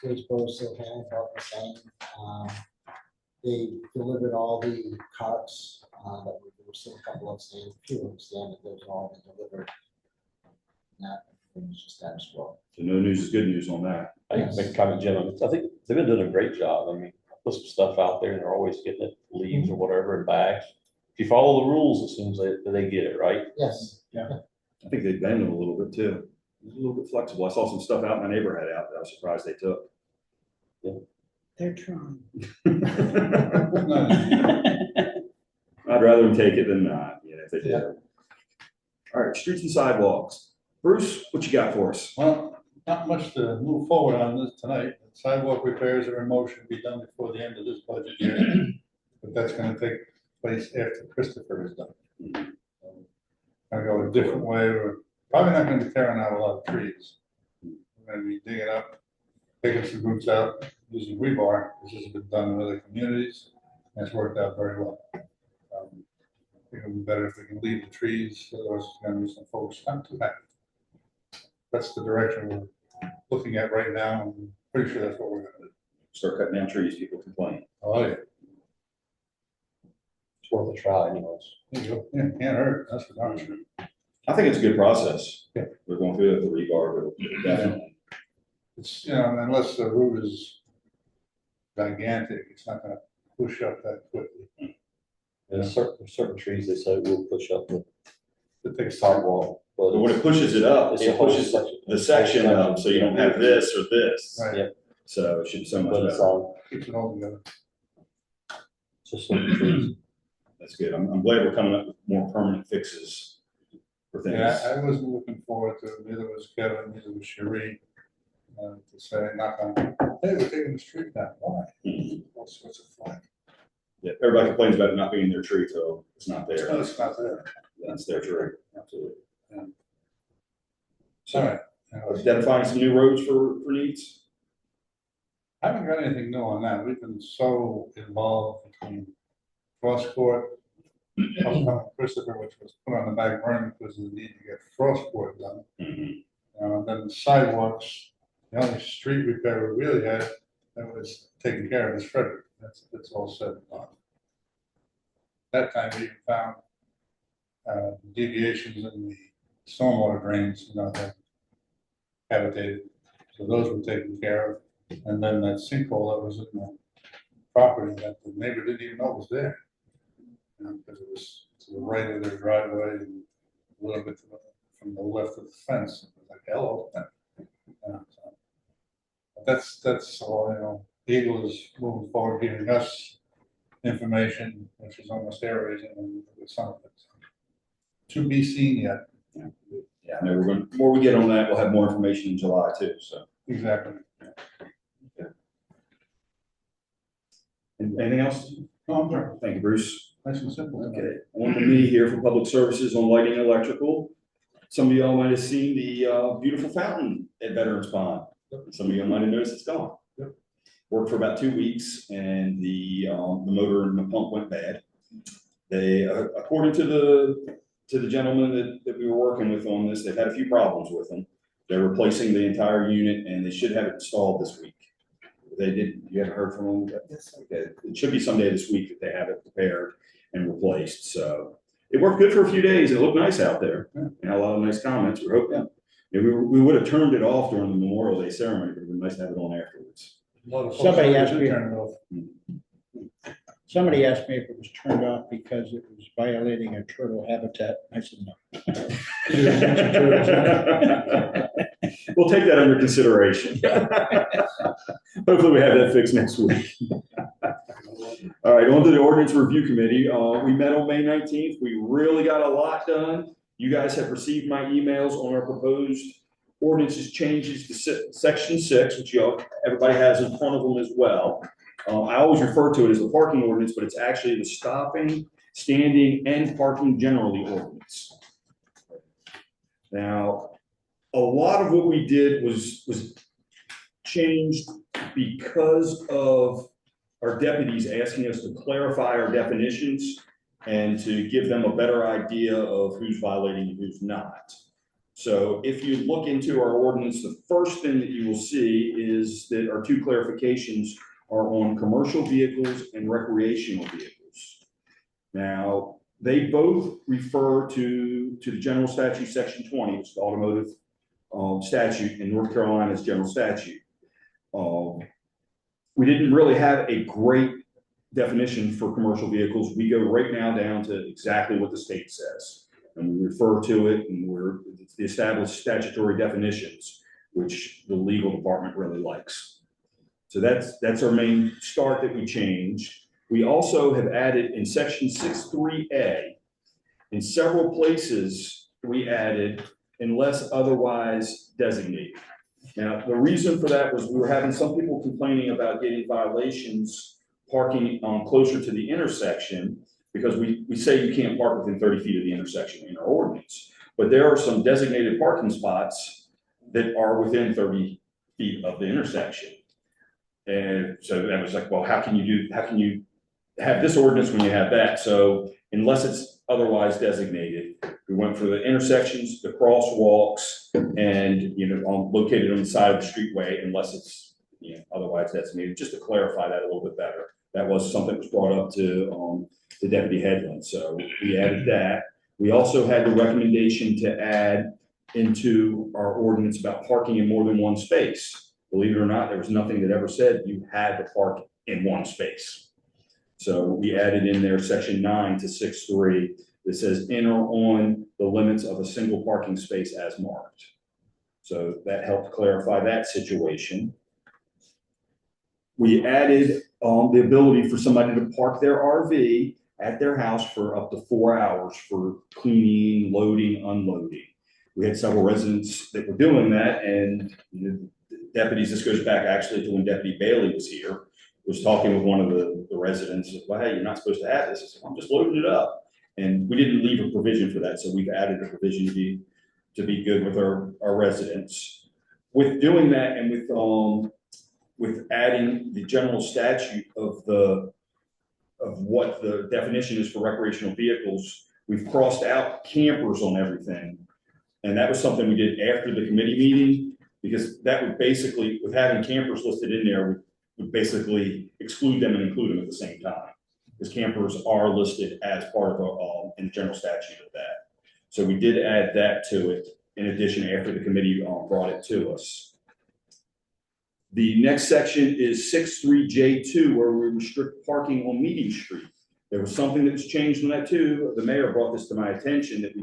The waste bowl still handling about the same. They delivered all the carts, that there were still a couple of standing, few of them standing, those all been delivered. That was just status quo. So no news is good news on that. I can make a comment, Jim. I think they've been doing a great job. I mean, I put some stuff out there and they're always getting it, leaves or whatever in bags. If you follow the rules, it seems that they get it, right? Yes. I think they bend them a little bit too. It's a little bit flexible. I saw some stuff out in my neighborhood out that I was surprised they took. They're trying. I'd rather them take it than not, you know, if they did. All right, streets and sidewalks. Bruce, what you got for us? Well, not much to move forward on this tonight. Sidewalk repairs are in motion to be done before the end of this budget year. But that's gonna take place after Christopher is done. Gonna go a different way. We're probably not gonna be tearing out a lot of trees. We're gonna be digging up, taking some roots out, using rebar. This has been done in other communities, and it's worked out very well. I think it'll be better if we can leave the trees, otherwise there's gonna be some folks not too happy. That's the direction we're looking at right now, and I'm pretty sure that's what we're gonna do. Start cutting down trees, people complain. Oh, yeah. It's worth a try anyways. There you go. Yeah, can't hurt, that's for darn sure. I think it's a good process. Yeah. We're going through it, the rebar, but definitely. It's, you know, unless the root is gigantic, it's not gonna push up that quickly. There's certain trees they say will push up the It takes time. sidewalk. But when it pushes it up, It's it a whole pushes section. the section up, so you don't have this or this. Right. Yeah. So it should be so much But it's better. all Keeps it all together. just certain trees. That's good. I'm glad we're coming up with more permanent fixes for things. Yeah, I wasn't looking forward to it, neither was Kevin, neither was Cherie, to say, knock on, hey, we're taking the street down, why? All sorts of fun. Yeah, everybody complains about it not being their tree, so it's not there. It's not there. That's their tree, absolutely. All right. Identifying some new roads for needs. I haven't got anything new on that. We've been so involved between Frost Court, Christopher, which was put on the back burner because of the need to get Frost Court done. And then the sidewalks, the only street repair we really had that was taken care of is Frederick. That's all said and done. That time we even found deviations in the stormwater drains, you know, that habitated. So those were taken care of. And then that sinkhole that was in the property that the neighbor didn't even know was there. You know, because it was to the right of their driveway and a little bit from the left of the fence. It was like, hello. So, but that's all, you know. Eagle is moving forward, giving us information, which is almost aerating with some of it. To be seen yet, Yeah, I know we're going, the more we get on that, we'll have more information in July too, so. exactly. Anything else? No, I'm sorry. Thank you, Bruce. Nice and simple. Okay, on to me here for Public Services on lighting and electrical. Some of y'all might have seen the beautiful fountain at Veterans Pond. Some of you might have noticed it's gone. Worked for about 2 weeks and the motor and the pump went bad. They, according to the gentleman that we were working with on this, they've had a few problems with them. They're replacing the entire unit and they should have it installed this week. They did, you haven't heard from them? Yes, sir. Okay, it should be someday this week that they have it prepared and replaced, so. It worked good for a few days, it looked nice out there, and had a lot of nice comments, we're hoping. Yeah, we would have turned it off during the Memorial Day ceremony, but it'd be nice to have it on afterwards. Somebody asked me- Turn it off. Somebody asked me if it was turned off because it was violating a turtle habitat. I said no. We'll take that under consideration. Hopefully we have that fixed next week. All right, on to the Ordinance Review Committee. We met on May 19th. We really got a lot done. You guys have received my emails on our proposed ordinances changes to section 6, which everybody has in front of them as well. I always refer to it as the parking ordinance, but it's actually the stopping, standing, and parking generally ordinance. Now, a lot of what we did was changed because of our deputies asking us to clarify our definitions and to give them a better idea of who's violating and who's not. So if you look into our ordinance, the first thing that you will see is that our 2 clarifications are on commercial vehicles and recreational vehicles. Now, they both refer to the general statute, section 20, which is the automotive statute in North Carolina's general statute. We didn't really have a great definition for commercial vehicles. We go right now down to exactly what the state says. And we refer to it, and it's the established statutory definitions, which the legal department really likes. So that's our main start that we changed. We also have added in section 6.3a, in several places we added unless otherwise designated. Now, the reason for that was we were having some people complaining about getting violations parking closer to the intersection, because we say you can't park within 30 feet of the intersection in our ordinance. But there are some designated parking spots that are within 30 feet of the intersection. And so that was like, well, how can you have this ordinance when you have that? So unless it's otherwise designated, we went for the intersections, the crosswalks, and, located on the side of the streetway, unless it's, otherwise designated, just to clarify that a little bit better. That was something that was brought up to Deputy Headland, so we added that. We also had the recommendation to add into our ordinance about parking in more than one space. Believe it or not, there was nothing that ever said you had to park in one space. So we added in there section 9 to 6.3 that says in or on the limits of a single parking space as marked. So that helped clarify that situation. We added the ability for somebody to park their RV at their house for up to 4 hours for cleaning, loading, unloading. We had several residents that were doing that, and deputies, this goes back actually to when Deputy Bailey was here, was talking with one of the residents, well, hey, you're not supposed to have this. I said, I'm just loading it up. And we didn't leave a provision for that, so we've added a provision to be good with our residents. With doing that, and with adding the general statute of what the definition is for recreational vehicles, we've crossed out campers on everything. And that was something we did after the committee meeting, because that would basically, with having campers listed in there, would basically exclude them and include them at the same time. Because campers are listed as part of in the general statute of that. So we did add that to it in addition after the committee brought it to us. The next section is 6.3J2, where we restrict parking on Meeting Street. There was something that was changed on that too. The mayor brought this to my attention that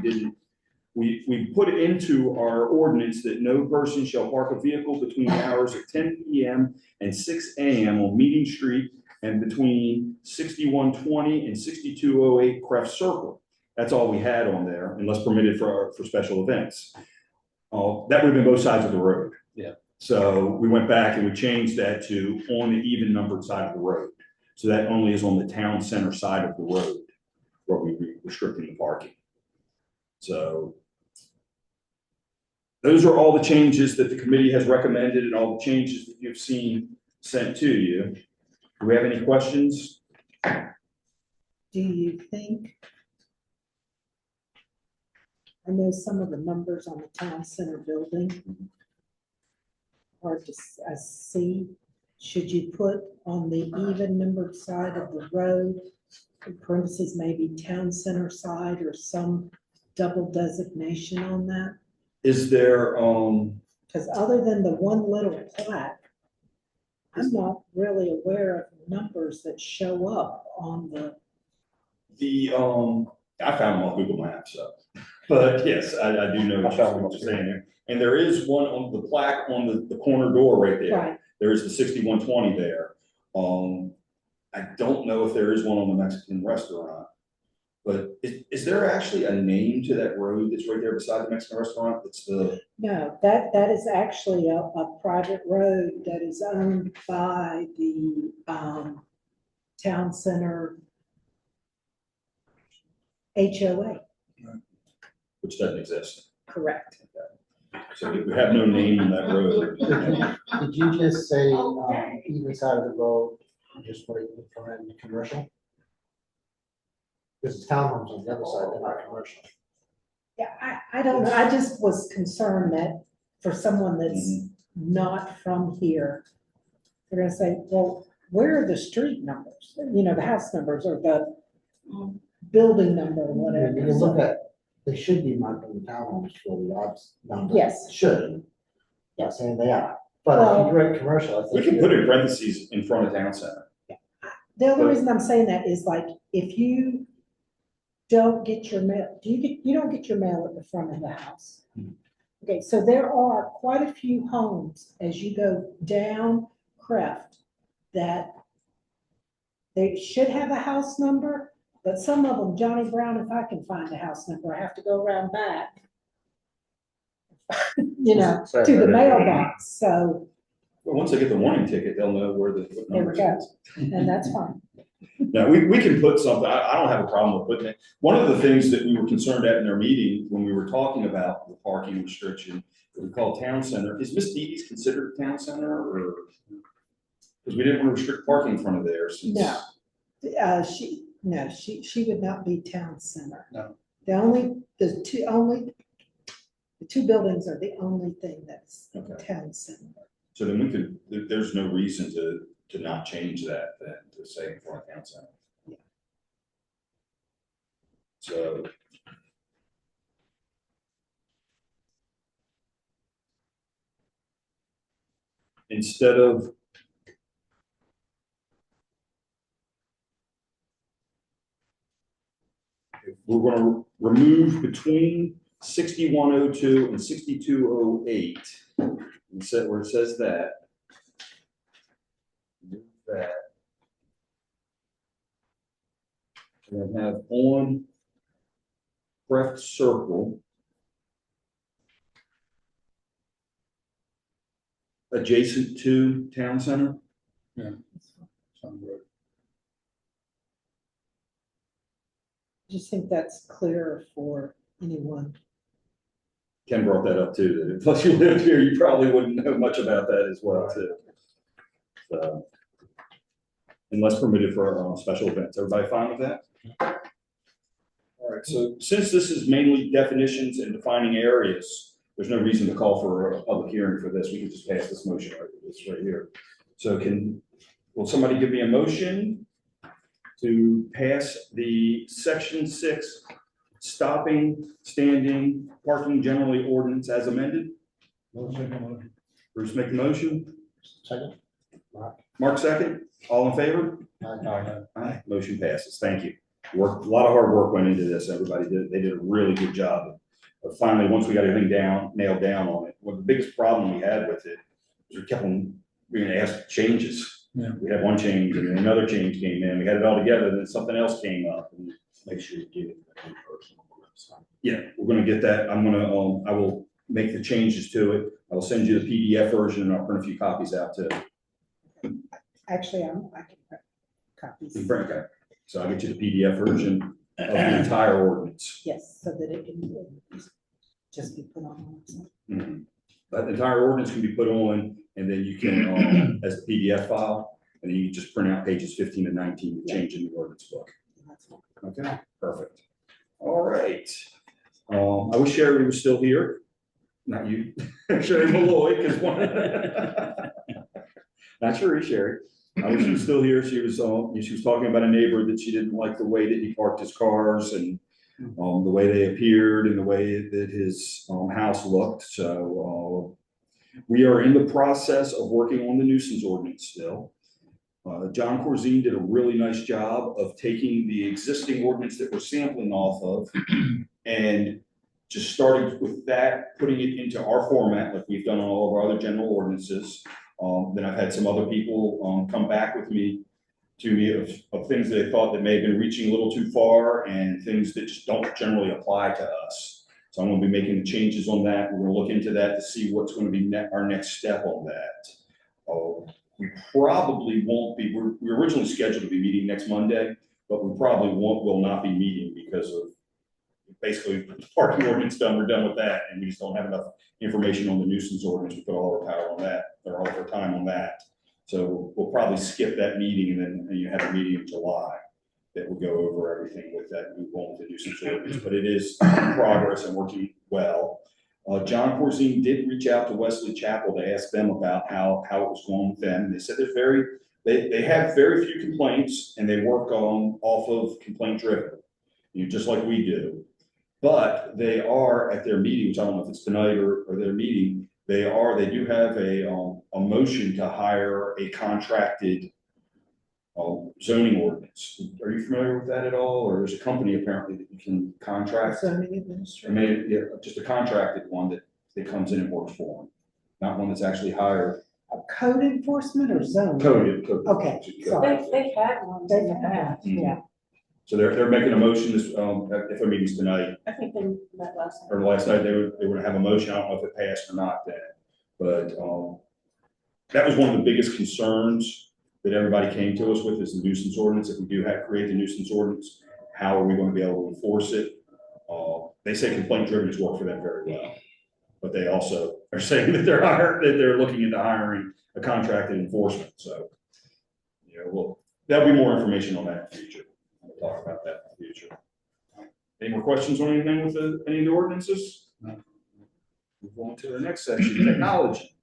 we put into our ordinance that no person shall park a vehicle between the hours of 10 p.m. and 6 a.m. on Meeting Street and between 6120 and 6208 Crest Circle. That's all we had on there, unless permitted for special events. That would have been both sides of the road. Yeah. So we went back and we changed that to on the even numbered side of the road. So that only is on the town center side of the road where we restricting the parking. So those are all the changes that the committee has recommended and all the changes that you've seen sent to you. Do we have any questions? Do you think? I know some of the numbers on the town center building hard to see. Should you put on the even numbered side of the road, in parentheses, maybe town center side or some double designation on that? Is there, Because other than the one little plaque, I'm not really aware of numbers that show up on the. I found them on Google Maps, so, but yes, I do know what you're saying there. And there is one on the plaque on the corner door right there. Right. There is the 6120 there. I don't know if there is one on the Mexican restaurant, but is there actually a name to that road that's right there beside the Mexican restaurant? It's the. No, that is actually a private road that is owned by the town center HOA. Which doesn't exist. Correct. So we have no name on that road. Did you just say, even side of the road, just put it in commercial? Because townhomes on the other side, they're not commercial. Yeah, I don't know, I just was concerned that for someone that's not from here, they're gonna say, well, where are the street numbers? You know, the house numbers or the building number or whatever. You can look at, they should be marked on the townhomes for the odds number. Yes. Should. Not saying they are, but if you write commercial, I think. We can put in parentheses in front of town center. The only reason I'm saying that is like, if you don't get your mail, you don't get your mail at the front of the house. Okay, so there are quite a few homes as you go down Creft that they should have a house number, but some of them, Johnny Brown, if I can find a house number, I have to go around back. You know, to the mailbox, so Well, once they get the warning ticket, they'll know where the. what there number we it go, is. and that's fine. No, we can put something, I don't have a problem with putting it. One of the things that we were concerned at in our meeting, when we were talking about the parking restriction, that we call town center, is Miss Deedee's considered a town center or? Because we didn't want to restrict parking in front of there since. No. She would not be town center. No. The two buildings are the only thing that's Okay. town center. So then we could, there's no reason to not change that then, to say in front of town center. Yeah. So. Instead of. We're gonna remove between 6102 and 6208. And set where it says that. Move that. And then have on Crest Circle. Adjacent to town center. Sounds good. I just think that's clearer for anyone. Ken brought that up too, that plus you lived here, you probably wouldn't know much about that as well too. So. Unless permitted for special events. Everybody fine with that? All right, so since this is mainly definitions and defining areas, there's no reason to call for a public hearing for this. We can just pass this motion right here. So will somebody give me a motion to pass the section 6 stopping, standing, parking generally ordinance as amended? Bruce make the motion. Second. Mark. Mark second. All in favor? Aye. Aye. Motion passes. Thank you. A lot of hard work went into this. Everybody they did a really good job of finally, once we got everything nailed down on it. Well, the biggest problem we had with it was we kept on being asked changes. Yeah. We had one change and then another change came in, we had it all together, and then something else came up. And Make sure you get it in person on the website. yeah, we're gonna get that, I will make the changes to it, I will send you the PDF version, and I'll print a few copies out too. Actually, I can print copies. You print, okay, so I'll get you the PDF version of the entire ordinance. Yes, so that it can just be put on the website. Mhm. But the entire ordinance can be put on, and then you can, as a PDF file, and then you can just print out pages 15 and 19 to change in the ordinance book. That's fine. Okay, perfect. All right. I wish Sherry was still here. Not you, Sherry Malloy, because one. Not Sherry. I wish she was still here. She was talking about a neighbor that she didn't like the way that he parked his cars and the way they appeared and the way that his house looked. So we are in the process of working on the nuisance ordinance still. John Corzine did a really nice job of taking the existing ordinance that we're sampling off of and just starting with that, putting it into our format like we've done on all of our other general ordinances. Then I've had some other people come back with me of things that they thought that may have been reaching a little too far and things that just don't generally apply to us. So I'm going to be making the changes on that. We're going to look into that to see what's going to be our next step on that. We probably won't be, we were originally scheduled to be meeting next Monday, but we probably will not be meeting because of basically the parking ordinance done, we're done with that, and we just don't have enough information on the nuisance ordinance. We put all our power on that, or all of our time on that. So we'll probably skip that meeting, and then you have a meeting in July that will go over everything with that new on with the nuisance ordinance. But it is in progress and working well. John Corzine did reach out to Wesley Chapel to ask them about how it was going with them. And they said they have very few complaints, and they work off of complaint driven, just like we do. But they are at their meeting, which I don't know if it's tonight or their meeting, they do have a motion to hire a contracted zoning ordinance. Are you familiar with that at all? Or there's a company apparently that you can contract? Zoning I administrator. mean, yeah, just a contracted one that comes in and works for them, not one that's actually hired. Code enforcement or zoning? Coded. Okay, sorry. They've had ones in the past. Yeah. So they're making a motion this, if their meeting's tonight, I think they met last night. or last night, they were gonna have a motion. I don't know if it passed or not then. But that was one of the biggest concerns that everybody came to us with, is the nuisance ordinance. If we do create the nuisance ordinance, how are we going to be able to enforce it? They say complaint driven has worked for them very well. But they also are saying that they're looking into hiring a contracted enforcement. So, there'll be more information on that in the future. We'll talk about that in the future. Any more questions on anything with any of the ordinances? No. Move on to the next section, technology.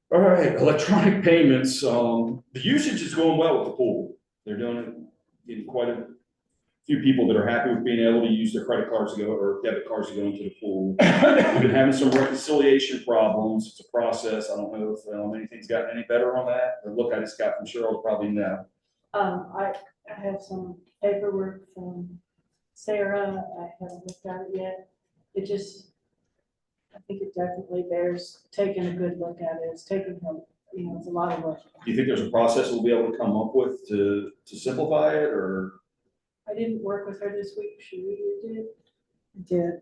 All right, electronic payments. The usage is going well with the pool. They're doing it, getting quite a few people that are happy with being able to use their credit cards to go, or debit cards to go into the pool. We've been having some reconciliation problems. It's a process. I don't know if anything's gotten any better on that. The look I just got from Cheryl probably no. I have some paperwork from Sarah. I haven't looked at it yet. I think it definitely bears taking a good look at it. It's taking her, it's a lot of work. Do you think there's a process we'll be able to come up with to simplify it, or? I didn't work with her this week. She really Did,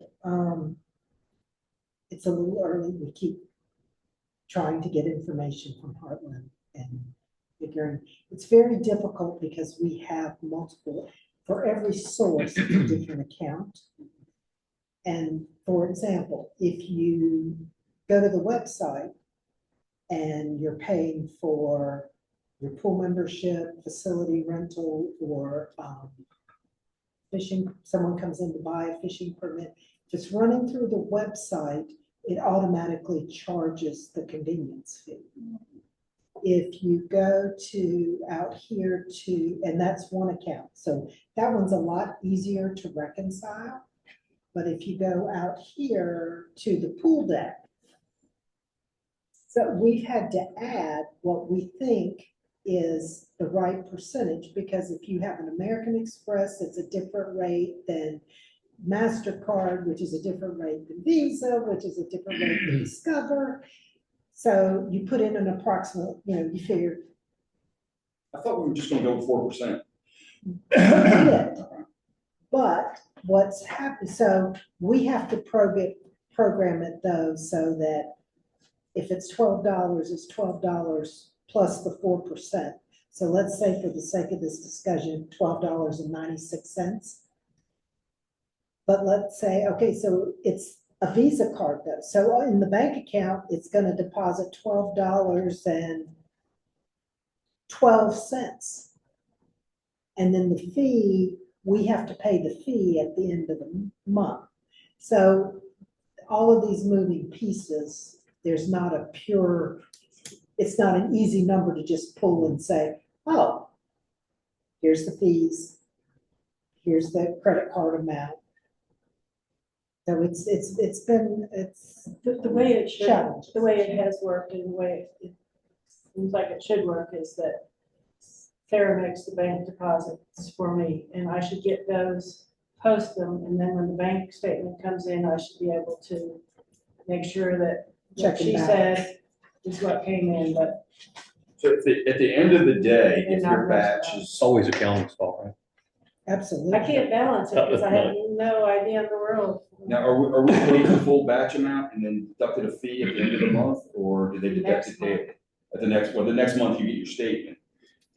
it's a little early. We keep trying to get information from Heartland and figuring. It's very difficult because we have multiple, for every source, it's a different account. And for example, if you go to the website and you're paying for your pool membership, facility rental, or fishing, someone comes in to buy a fishing permit, if it's running through the website, it automatically charges the convenience fee. If you go to out here and that's one account, so that one's a lot easier to reconcile. But if you go out here to the pool deck, so we've had to add what we think is the right percentage, because if you have an American Express, it's a different rate than MasterCard, which is a different rate than Visa, which is a different rate than Discover. So you put in an approximate, you figure I thought we were just gonna go with 4%. Yeah. But what's happened, so we have to program it though, so that if it's $12, it's $12 plus the 4%. So let's say for the sake of this discussion, $12.96. But let's say, okay, so it's a Visa card though. So in the bank account, it's gonna deposit $12.12. And then the fee, we have to pay the fee at the end of the month. So all of these moving pieces, there's not a pure, it's not an easy number to just pull and say, oh, here's the fees, here's the credit card amount. So it's been The way it should, challenging. the way it has worked and the way it seems like it should work is that Sarah makes the bank deposits for me, and I should get those, post them, and then when the bank statement comes in, I should be able to make sure that what Check and she balance. said is what came in, but So at the end of the day, if And your not batch restaurant. is, It's always accounting's fault, right? Absolutely. I can't balance it because I have no idea in the world. now, are we paid the full batch amount and then deducted a fee at the end of the month, or do they deduct it Next month. daily? At the next month you get your statement,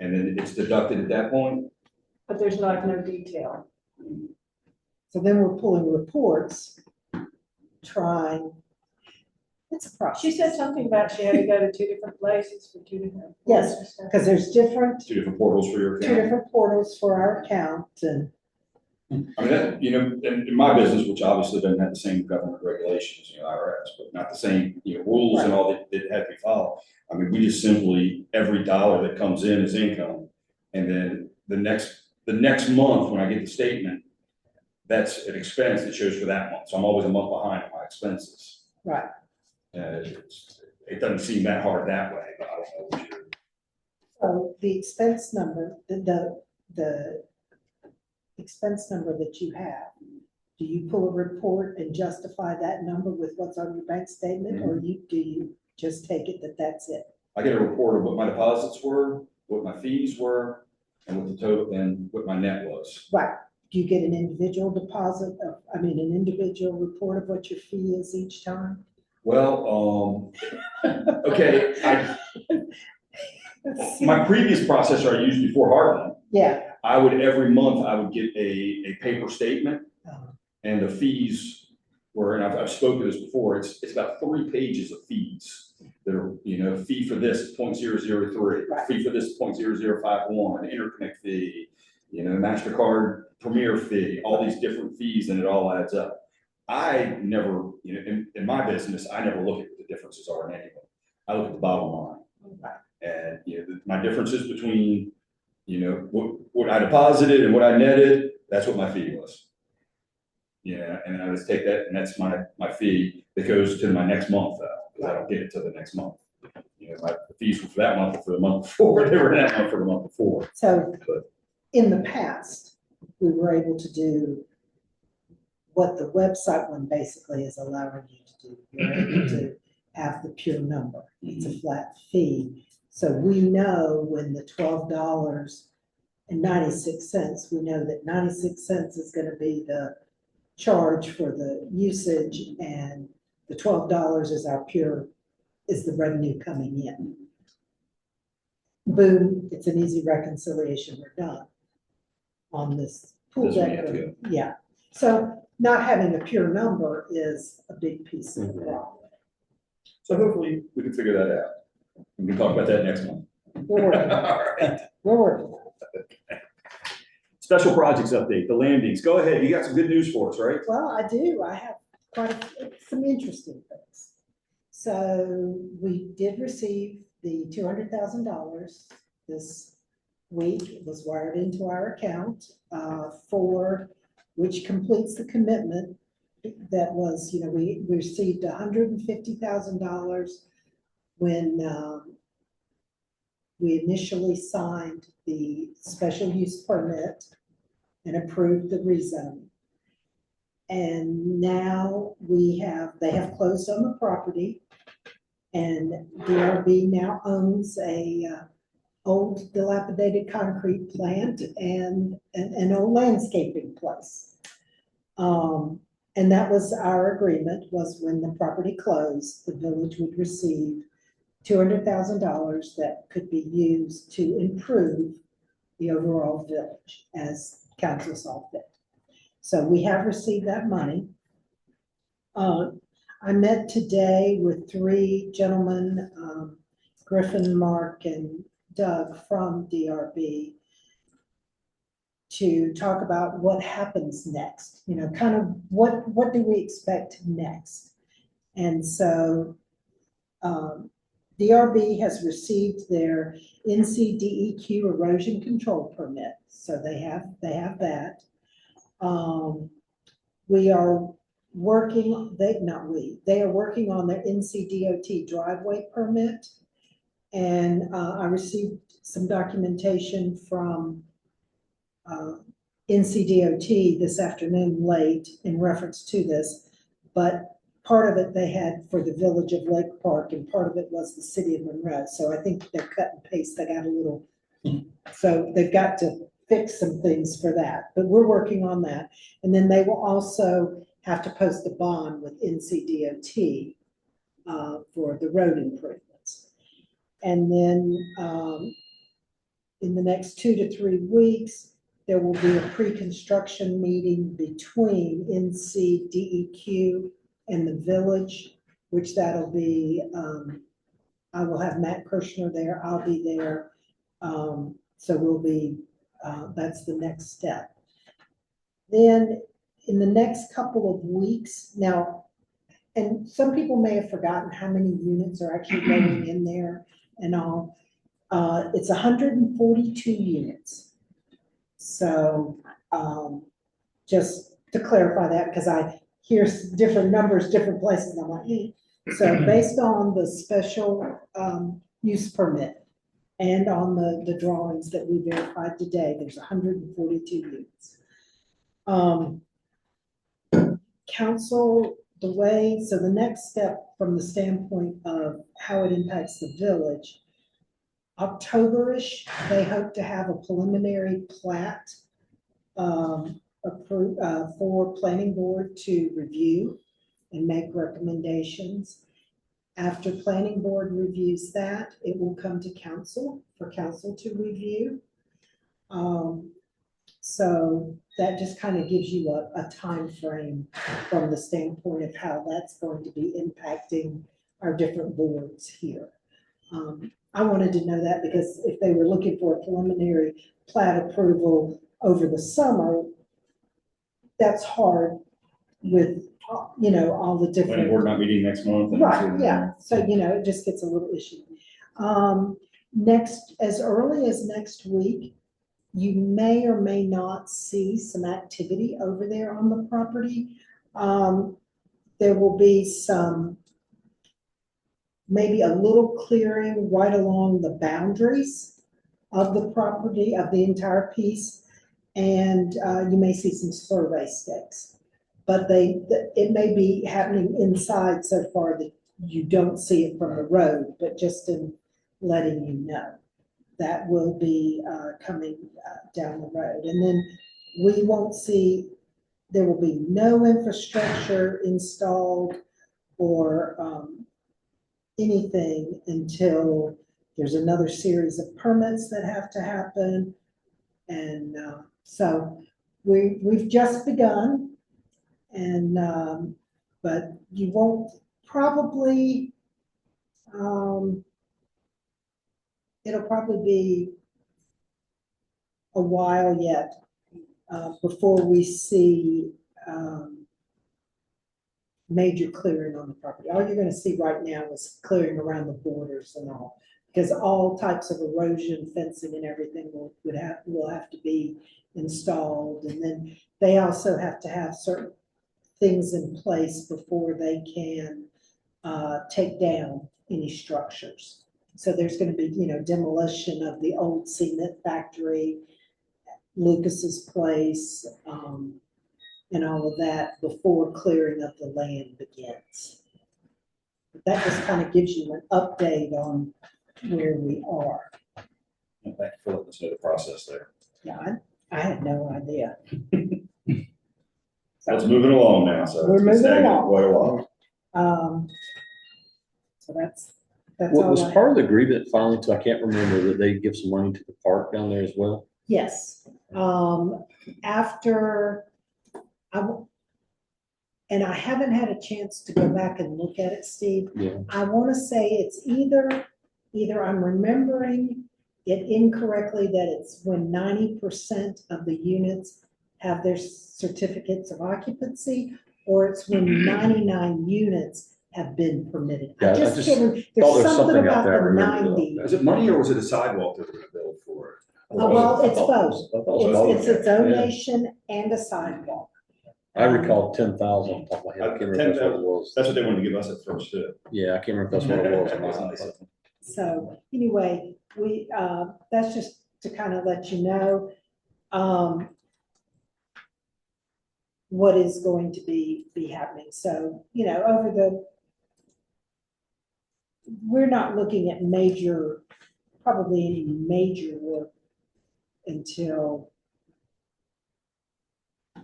and then it's deducted at that point? But there's like no detail. So then we're pulling reports, trying, it's a process. She said something about she had to go to 2 different places for 2 different. Yes, reports or stuff. because there's different, 2 different portals for your two account? different portals for our account, and I mean, that, you know, in my business, which obviously doesn't have the same government regulations, you know, IRS, but not the same, you know, rules and all that have to be followed. I mean, we just simply, every dollar that comes in is income. And then the next month, when I get the statement, that's an expense that shows for that month. So I'm always a month behind on my expenses. right. It doesn't seem that hard that way, but I don't know what you're. So the expense number, the expense number that you have, do you pull a report and justify that number with what's on your bank statement, or do you just take it that that's it? I get a report of what my deposits were, what my fees were, and what the total, and what my net was. Right. Do you get an individual deposit of, an individual report of what your fee is each time? Well, okay, my previous processor I used before Heartland, Yeah. every month I would get a paper statement, and the fees were, and I've spoken to this before, it's about 3 pages of fees that are, you know, fee for this 0.003, Right. fee for this 0.0051, interconnect fee, you know, MasterCard Premier fee, all these different fees, and it all adds up. I never, you know, in my business, I never look at what the differences are in anything. I look at the bottom line. And, you know, my differences between, you know, what I deposited and what I netted, that's what my fee was. Yeah, and I just take that, and that's my fee that goes to my next month, because I don't get it till the next month. You know, my fees were for that month, or for the month before, they were that month for the month before. So in the past, we were able to do what the website one basically is allowing you to do. You're able to have the pure number. It's a flat fee. So we know when the $12.96, we know that 96 cents is going to be the charge for the usage, and the $12 is is the revenue coming in. Boom, it's an easy reconciliation, we're done on this pool This one deck. you have to Yeah, so not having a pure number is a big piece of the problem. So hopefully we can figure that out. We can talk about that next month. We're working on All right. it. We're working on it. Special projects update, the landings. Go ahead. You got some good news for us, right? Well, I do. I have some interesting things. So we did receive the $200,000 this week. It was wired into our account which completes the commitment that was, you know, we received $150,000 when we initially signed the special use permit and approved the rezoning. And now they have closed on the property, and DRB now owns old dilapidated concrete plant and an old landscaping place. And that was our agreement, was when the property closed, the village would receive $200,000 that could be used to improve the overall village as council saw fit. So we have received that money. I met today with three gentlemen, Griffin, Mark, and Doug from DRB, to talk about what happens next, you know, kind of what do we expect next? And so DRB has received their NCDEQ erosion control permit, so they have that. We are working, they are working on their NCDOT driveway permit. And I received some documentation from NCDOT this afternoon late in reference to this, but part of it they had for the village of Lake Park and part of it was the city of Monroe. So I think they're cut and paste, they got a little, so they've got to fix some things for that, but we're working on that. And then they will also have to post a bond with NCDOT for the road improvements. And then in the next 2 to 3 weeks, there will be a pre-construction meeting between NCDEQ and the village, which that'll be, I will have Matt Kirshner there, I'll be there. So we'll be, that's the next step. Then in the next couple of weeks, now, and some people may have forgotten how many units are actually going in there and all. It's 142 units. So just to clarify that, because I hear different numbers, different places, and I'm like, So based on the special use permit and on the drawings that we verified today, there's 142 units. Council, the way, so the next step from the standpoint of how it impacts the village, October-ish, they hope to have a preliminary plat approved for planning board to review and make recommendations. After planning board reviews that, it will come to council for council to review. So that just kind of gives you a time frame from the standpoint of how that's going to be impacting our different boards here. I wanted to know that because if they were looking for a preliminary plat approval over the summer, that's hard with, you know, all the different. Planning board not meeting next month. Right, yeah, so, you know, it just gets a little issue. Next, as early as next week, you may or may not see some activity over there on the property. There will be some, maybe a little clearing right along the boundaries of the property, of the entire piece. And you may see some survey stakes. But it may be happening inside so far that you don't see it from the road, but just in letting you know. That will be coming down the road. And then we won't see, there will be no infrastructure installed or anything until there's another series of permits that have to happen. And so we've just begun. And but you won't probably, it'll probably be a while yet before we see major clearing on the property. All you're going to see right now is clearing around the borders and all, because all types of erosion, fencing, and everything will have to be installed. And then they also have to have certain things in place before they can take down any structures. So there's going to be, you know, demolition of the old cement factory, Lucas's place, and all of that before clearing of the land begins. But that just kind of gives you an update on where we are. And thank you for letting us know the process there. Yeah, I had no idea. So it's moving along now, so. We're it's been moving stagnant along. Quite a while. So that's What all was I part of the agreement finally, I can't remember, that they give some money to the park down there as well? Yes, after, and I haven't had a chance to go back and look at it, Steve. Yeah. I want to say it's either I'm remembering it incorrectly, that it's when 90% of the units have their certificates of occupancy, or it's when 99 units have been permitted. Yeah, I I just just can't, thought there's there was something something out about there I the remembered about 90. Was it money or was it a sidewalk that we built for it? Well, it's both. I thought it was both. It's a Yeah. donation and a sidewalk. I recall 10,000 on top of my head. I can't remember if that's what it was. That's what they wanted to give us at first, too. Yeah, I can't remember if that's what it was or That's not. nice. So anyway, that's just to kind of let you know, what is going to be happening. So, we're not looking at probably any major work until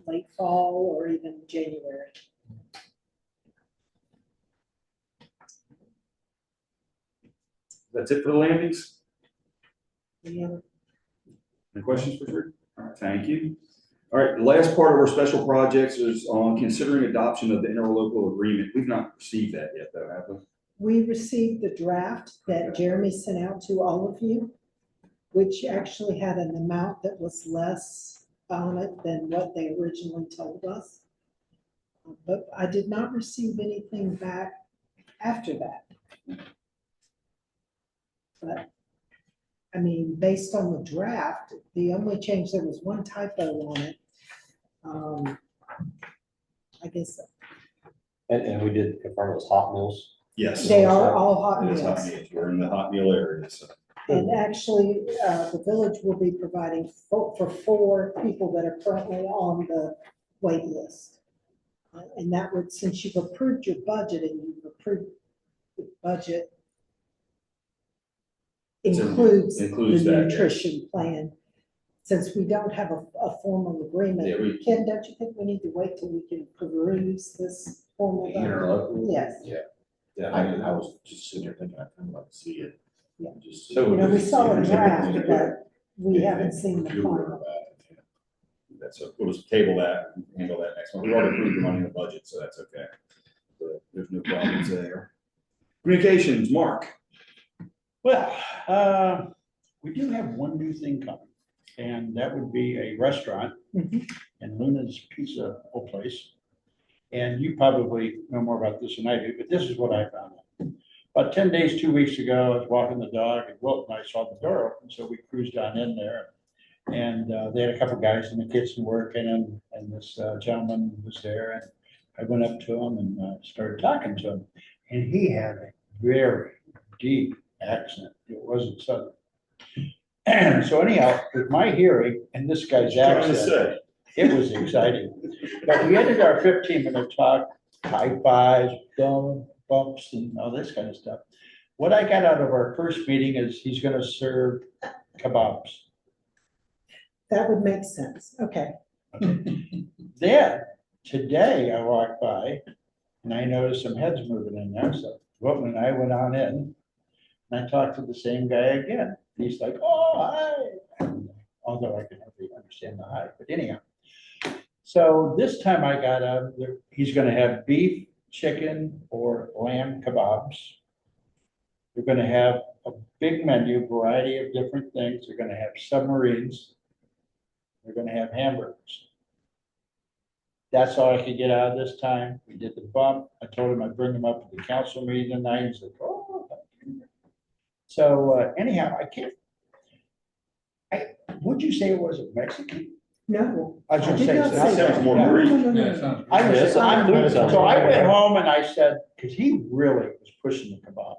late fall or even January. That's it for the landings? Any other Any questions for Drew? All right, thank you. All right, the last part of our special projects is on considering adoption of the interlocal agreement. We've not received that yet, though, have we? We received the draft that Jeremy sent out to all of you, which actually had an amount that was less on it than what they originally told us. But I did not receive anything back after that. But, I mean, based on the draft, the only change, there was one typo on it. I guess And we did confirm it was hot meals. Yes. they are all hot It is hot meals. meals. We're in the hot meal area, so. And actually, the village will be providing for 4 people that are currently on the wait list. And that would, since you've approved your budget and you've approved the budget includes the Includes that, yeah. nutrition plan. Since we don't have a formal agreement, Yeah, we- Ken, don't you think we need to wait till we can peruse this formal? Interlocal? Yes. Yeah, I was just sitting there thinking, I kind of like to see it. Yeah. Just- You know, we saw a draft, but we haven't seen the You were final. about it, yeah. That's, so we'll just table that, and handle that next one. We already approved the money in the budget, so that's okay. But there's no problems there. Communications, Mark. Well, we do have one new thing coming, and that would be a restaurant Mhm. in Luna's Pizza Place. And you probably know more about this than I do, but this is what I found out. About 10 days, 2 weeks ago, I was walking the dog and Wilt and I saw the door open, so we cruised on in there. And they had a couple guys in the kitchen working, and this gentleman was there, and I went up to him and started talking to him. And he had a very deep accent. It wasn't southern. And so anyhow, with my hearing and this guy's Trying to accent, say. it was exciting. But we ended our 15-minute talk, high fives, bumps, and all this kind of stuff. What I got out of our first meeting is he's gonna serve kebabs. That would make sense. Okay. Then, today I walked by and I noticed some heads moving in there, so Wilton and I went on in. And I talked to the same guy again. He's like, oh, hi. Although I can hardly understand the hi, but anyhow. So this time I got he's gonna have beef, chicken, or lamb kebabs. They're gonna have a big menu, variety of different things. They're gonna have submarines. They're gonna have hamburgers. That's all I could get out of this time. We did the bump. I told him I'd bring him up to the council meeting tonight. He's like, oh, thank you. So anyhow, would you say it was a Mexican? No. I was I gonna did say. not That say sounds that. more No, no, Greek. no, no, Yeah, no. it sounds. I was, Yes, I'm doing something. so I went home and I said, because he really was pushing the kebabs.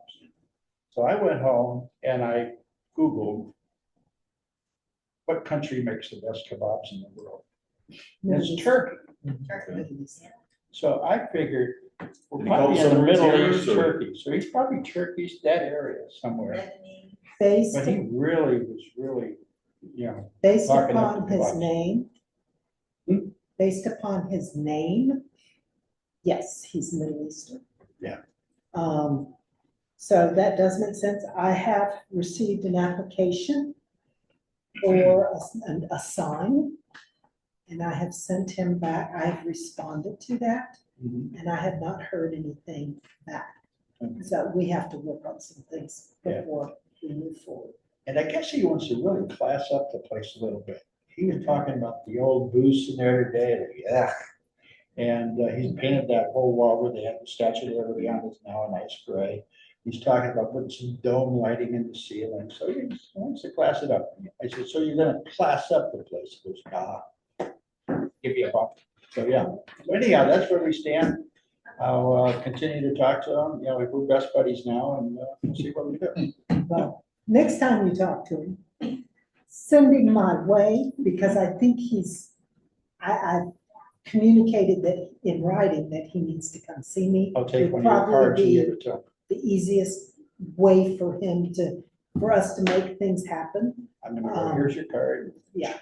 So I went home and I Googled what country makes the best kebabs in the world. And it's Turkey. So I figured we're Did he call probably in the some Middle areas, East, or- Turkey. So he's probably Turkey's that area somewhere. Based, But he really was really, you know, based talking up upon the his box. name. Hmm? Based upon his name, yes, he's Middle Eastern. Yeah. So that does make sense. I have received an application for a sign. And I have sent him back, I have responded to that, Mhm. and I have not heard anything back. Okay. So we have to work on some things Yeah. before we move forward. And I guess he wants to really class up the place a little bit. He was talking about the old booths in there today, yeah. And he's painted that whole wall where they have the Statue of Liberty on, it's now a nice gray. He's talking about putting some dome lighting in the ceiling, so he wants to class it up. I said, so you're gonna class up the place? He goes, nah. Give you a bump. So, yeah. So anyhow, that's where we stand. I'll continue to talk to him. You know, we're best buddies now, and we'll see what we do. Well, next time you talk to him, send him my way, because I think I've communicated that in writing that he needs to come see me. I'll take Would one of your probably cards and be give it to him. The easiest way for us to make things happen. I'm gonna go, here's your card. Yeah.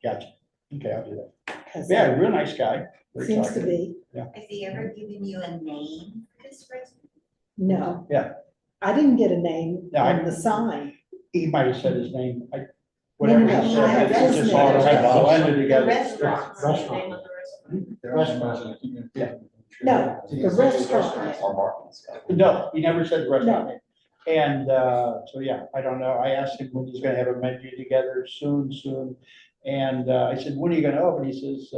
Gotcha. Okay, I'll do that. 'Cause Yeah, real nice guy. Very Seems to talkative. be, Has he ever given you a name for this resident? no. Yeah. I didn't get a name No, I- on the sign. He might have said his name. No, Whatever no, he no, I said, have it's his just name. all The blended The together. restaurant. Restaurant. No, the restaurant. No, he never said the restaurant name. And so, yeah, I don't know. I asked him when he's gonna have a menu together soon. And I said, when are you gonna open? He says,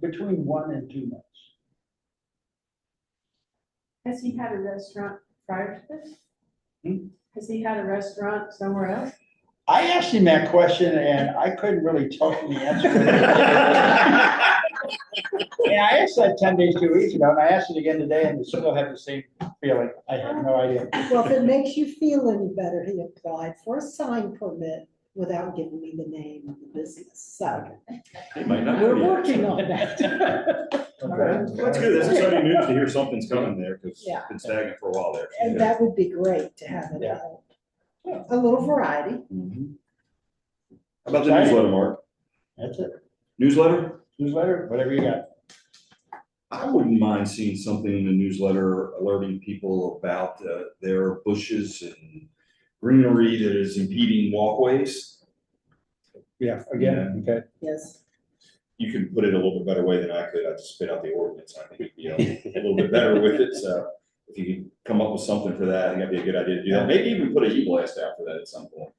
between 1 and 2 months. Has he had a restaurant prior to this? Hmm? Has he had a restaurant somewhere else? I asked him that question and I couldn't really tell from the answer. And I asked that 10 days, 2 weeks ago, and I asked it again today and still have the same feeling. I have no idea. Well, if it makes you feel any better, he applied for a sign permit without giving me the name of the business. So They might not. we're know yet. working on that. Well, that's good. That's exciting news to hear something's coming there, because Yeah. it's been stagnant for a while there. And that would be great to have Yeah. a little variety. Mhm. How about the newsletter, Mark? That's it. Newsletter? Newsletter, whatever you got. I wouldn't mind seeing something in the newsletter alerting people about their bushes and greenery that is impeding walkways. Yeah, again, okay. Yes. You can put it a little bit better way than I could. I just spit out the ordinance. I think it'd be a little bit better with it. So if you can come up with something for that, I think that'd be a good idea to do that. Maybe even put a e-blast out for that at some point.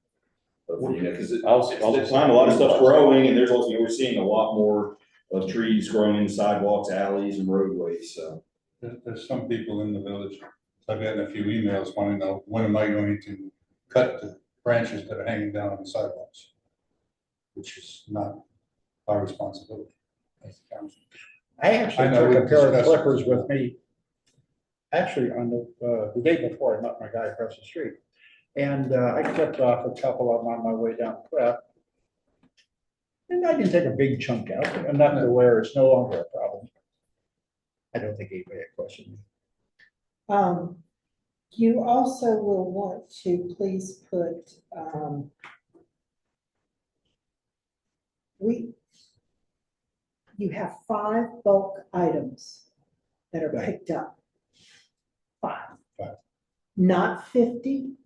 But, you know, because it's the time, a lot of stuff's growing, and we're seeing a lot more of trees growing in sidewalks, alleys, and roadways, so. There's some people in the village, I've gotten a few emails wanting to know, when am I going to cut the branches that are hanging down on the sidewalks? Which is not our responsibility as the council. I actually I know took a we've pair of discussed clippers this. with me. Actually, on the day before, I met my guy across the street. And I clipped off a couple of them on my way down Prep. And I didn't take a big chunk out, enough to where it's no longer a problem. I don't think anybody had questioned. You also will want to please put, you have 5 bulk items that are Right. picked up. 5. Five. Not 50,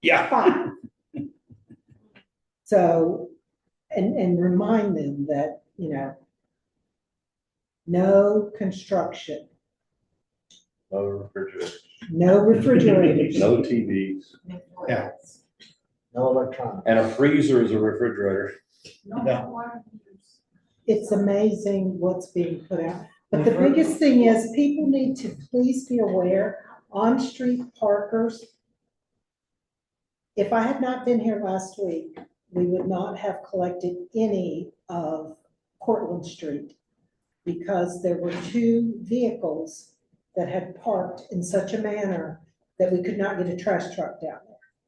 Yeah. 5. So, and remind them that, no construction, No refrigerators, no refrigerators. no TVs, Yeah. No electronics. and a freezer is a refrigerator. Yeah. It's amazing what's being put out. But the biggest thing is, people need to please be aware, on-street parkers. If I had not been here last week, we would not have collected any of Cortlandt Street, because there were 2 vehicles that had parked in such a manner that we could not get a trash truck down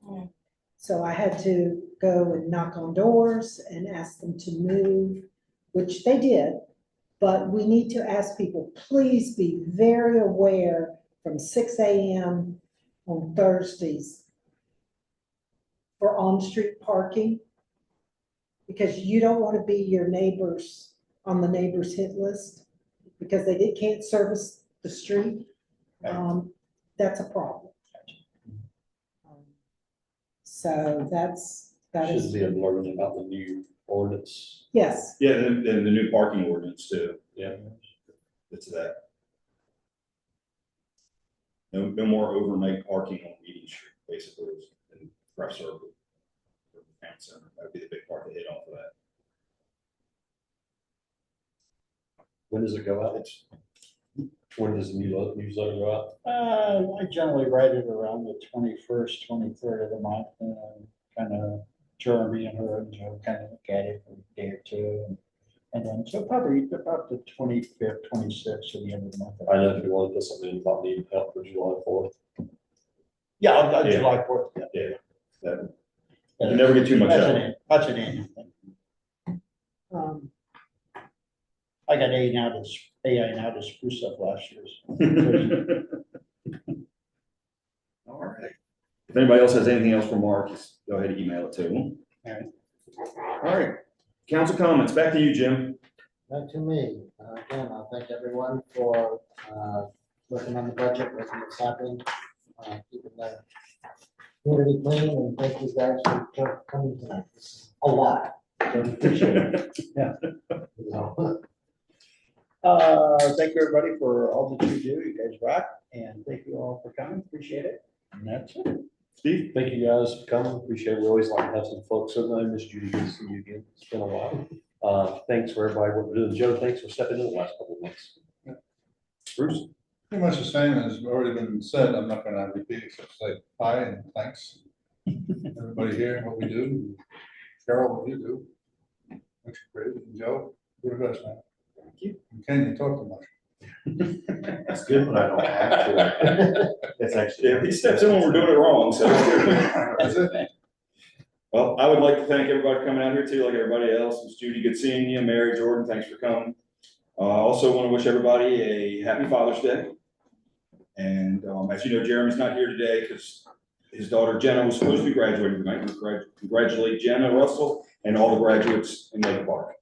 there. So I had to go and knock on doors and ask them to move, which they did. But we need to ask people, please be very aware from 6 a.m. on Thursdays for on-street parking. Because you don't want to be your neighbors on the neighbors hit list because can't service the street. That's a problem. So that Should is, be alerted about the new ordinance. yes, Yeah, and the new parking ordinance too. Yeah. It's that. No more overnight parking on Meeting Street, basically, in Craft Circle. Town center. That'd be the big part to hit off of that. When does it go out? When does the newsletter go out? I generally write it around the 21st, 23rd of the month, and kind of Jeremy and her and Joe kind of look at it for a day or two. And then, so probably about the 25th, 26th of the end of the month. I know if you want to put something in about needing help for July 4th. Yeah, Yeah. July 4th. Yeah. You can never get too much out. That's an annual thing. I got AI now to spruce up last year's. All right. If anybody else has anything else for Mark, just go ahead and email it to him. All right. All right. Council comments, back to you, Jim. Back to me. Again, I'll thank everyone for working on the budget, making this happen, keeping the community clean, and thank you guys for coming tonight. This is a lot. So we appreciate it. Yeah. So, Thank you, everybody, for all that you do. You guys rock, and thank you all for coming. Appreciate it. And that's it. Steve? Thank you guys for coming. Appreciate it. We always like to have some folks. Certainly, Miss Judy, good to see you again. It's been a while. Thanks for everybody, what we're doing. Joe, thanks for stepping in the last couple of months. Bruce? Pretty much the same as already been said. I'm not gonna repeat except say hi and thanks. Everybody here and what we do. Carol, what you do. Looks great. And Joe, you're the best man. Thank you. You can't even talk too much. That's good when I don't have to. It's actually. Yeah, he steps in when we're doing it wrong, so it's good. That's it. Well, I would like to thank everybody for coming out here too, like everybody else. It's Judy, good seeing you. Mary, Jordan, thanks for coming. Also want to wish everybody a happy Father's Day. And as you know, Jeremy's not here today because his daughter Jenna was supposed to be graduating tonight. We congratulate Jenna Russell and all the graduates in Lake Park.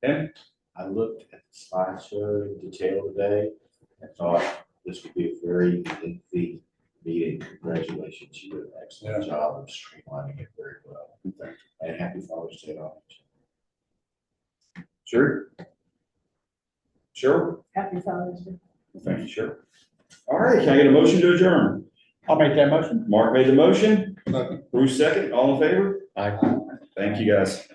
And I looked at the slideshow in detail today and thought this would be a very lengthy meeting. Congratulations, you did an excellent job of streamlining it very well. And happy Father's Day on it. sure. Sure. Happy Father's Day. Thank you, sure. All right, can I get a motion to adjourn? I'll make that motion. Mark made the motion. Nothing. Bruce second. All in favor? Aye. Thank you, guys.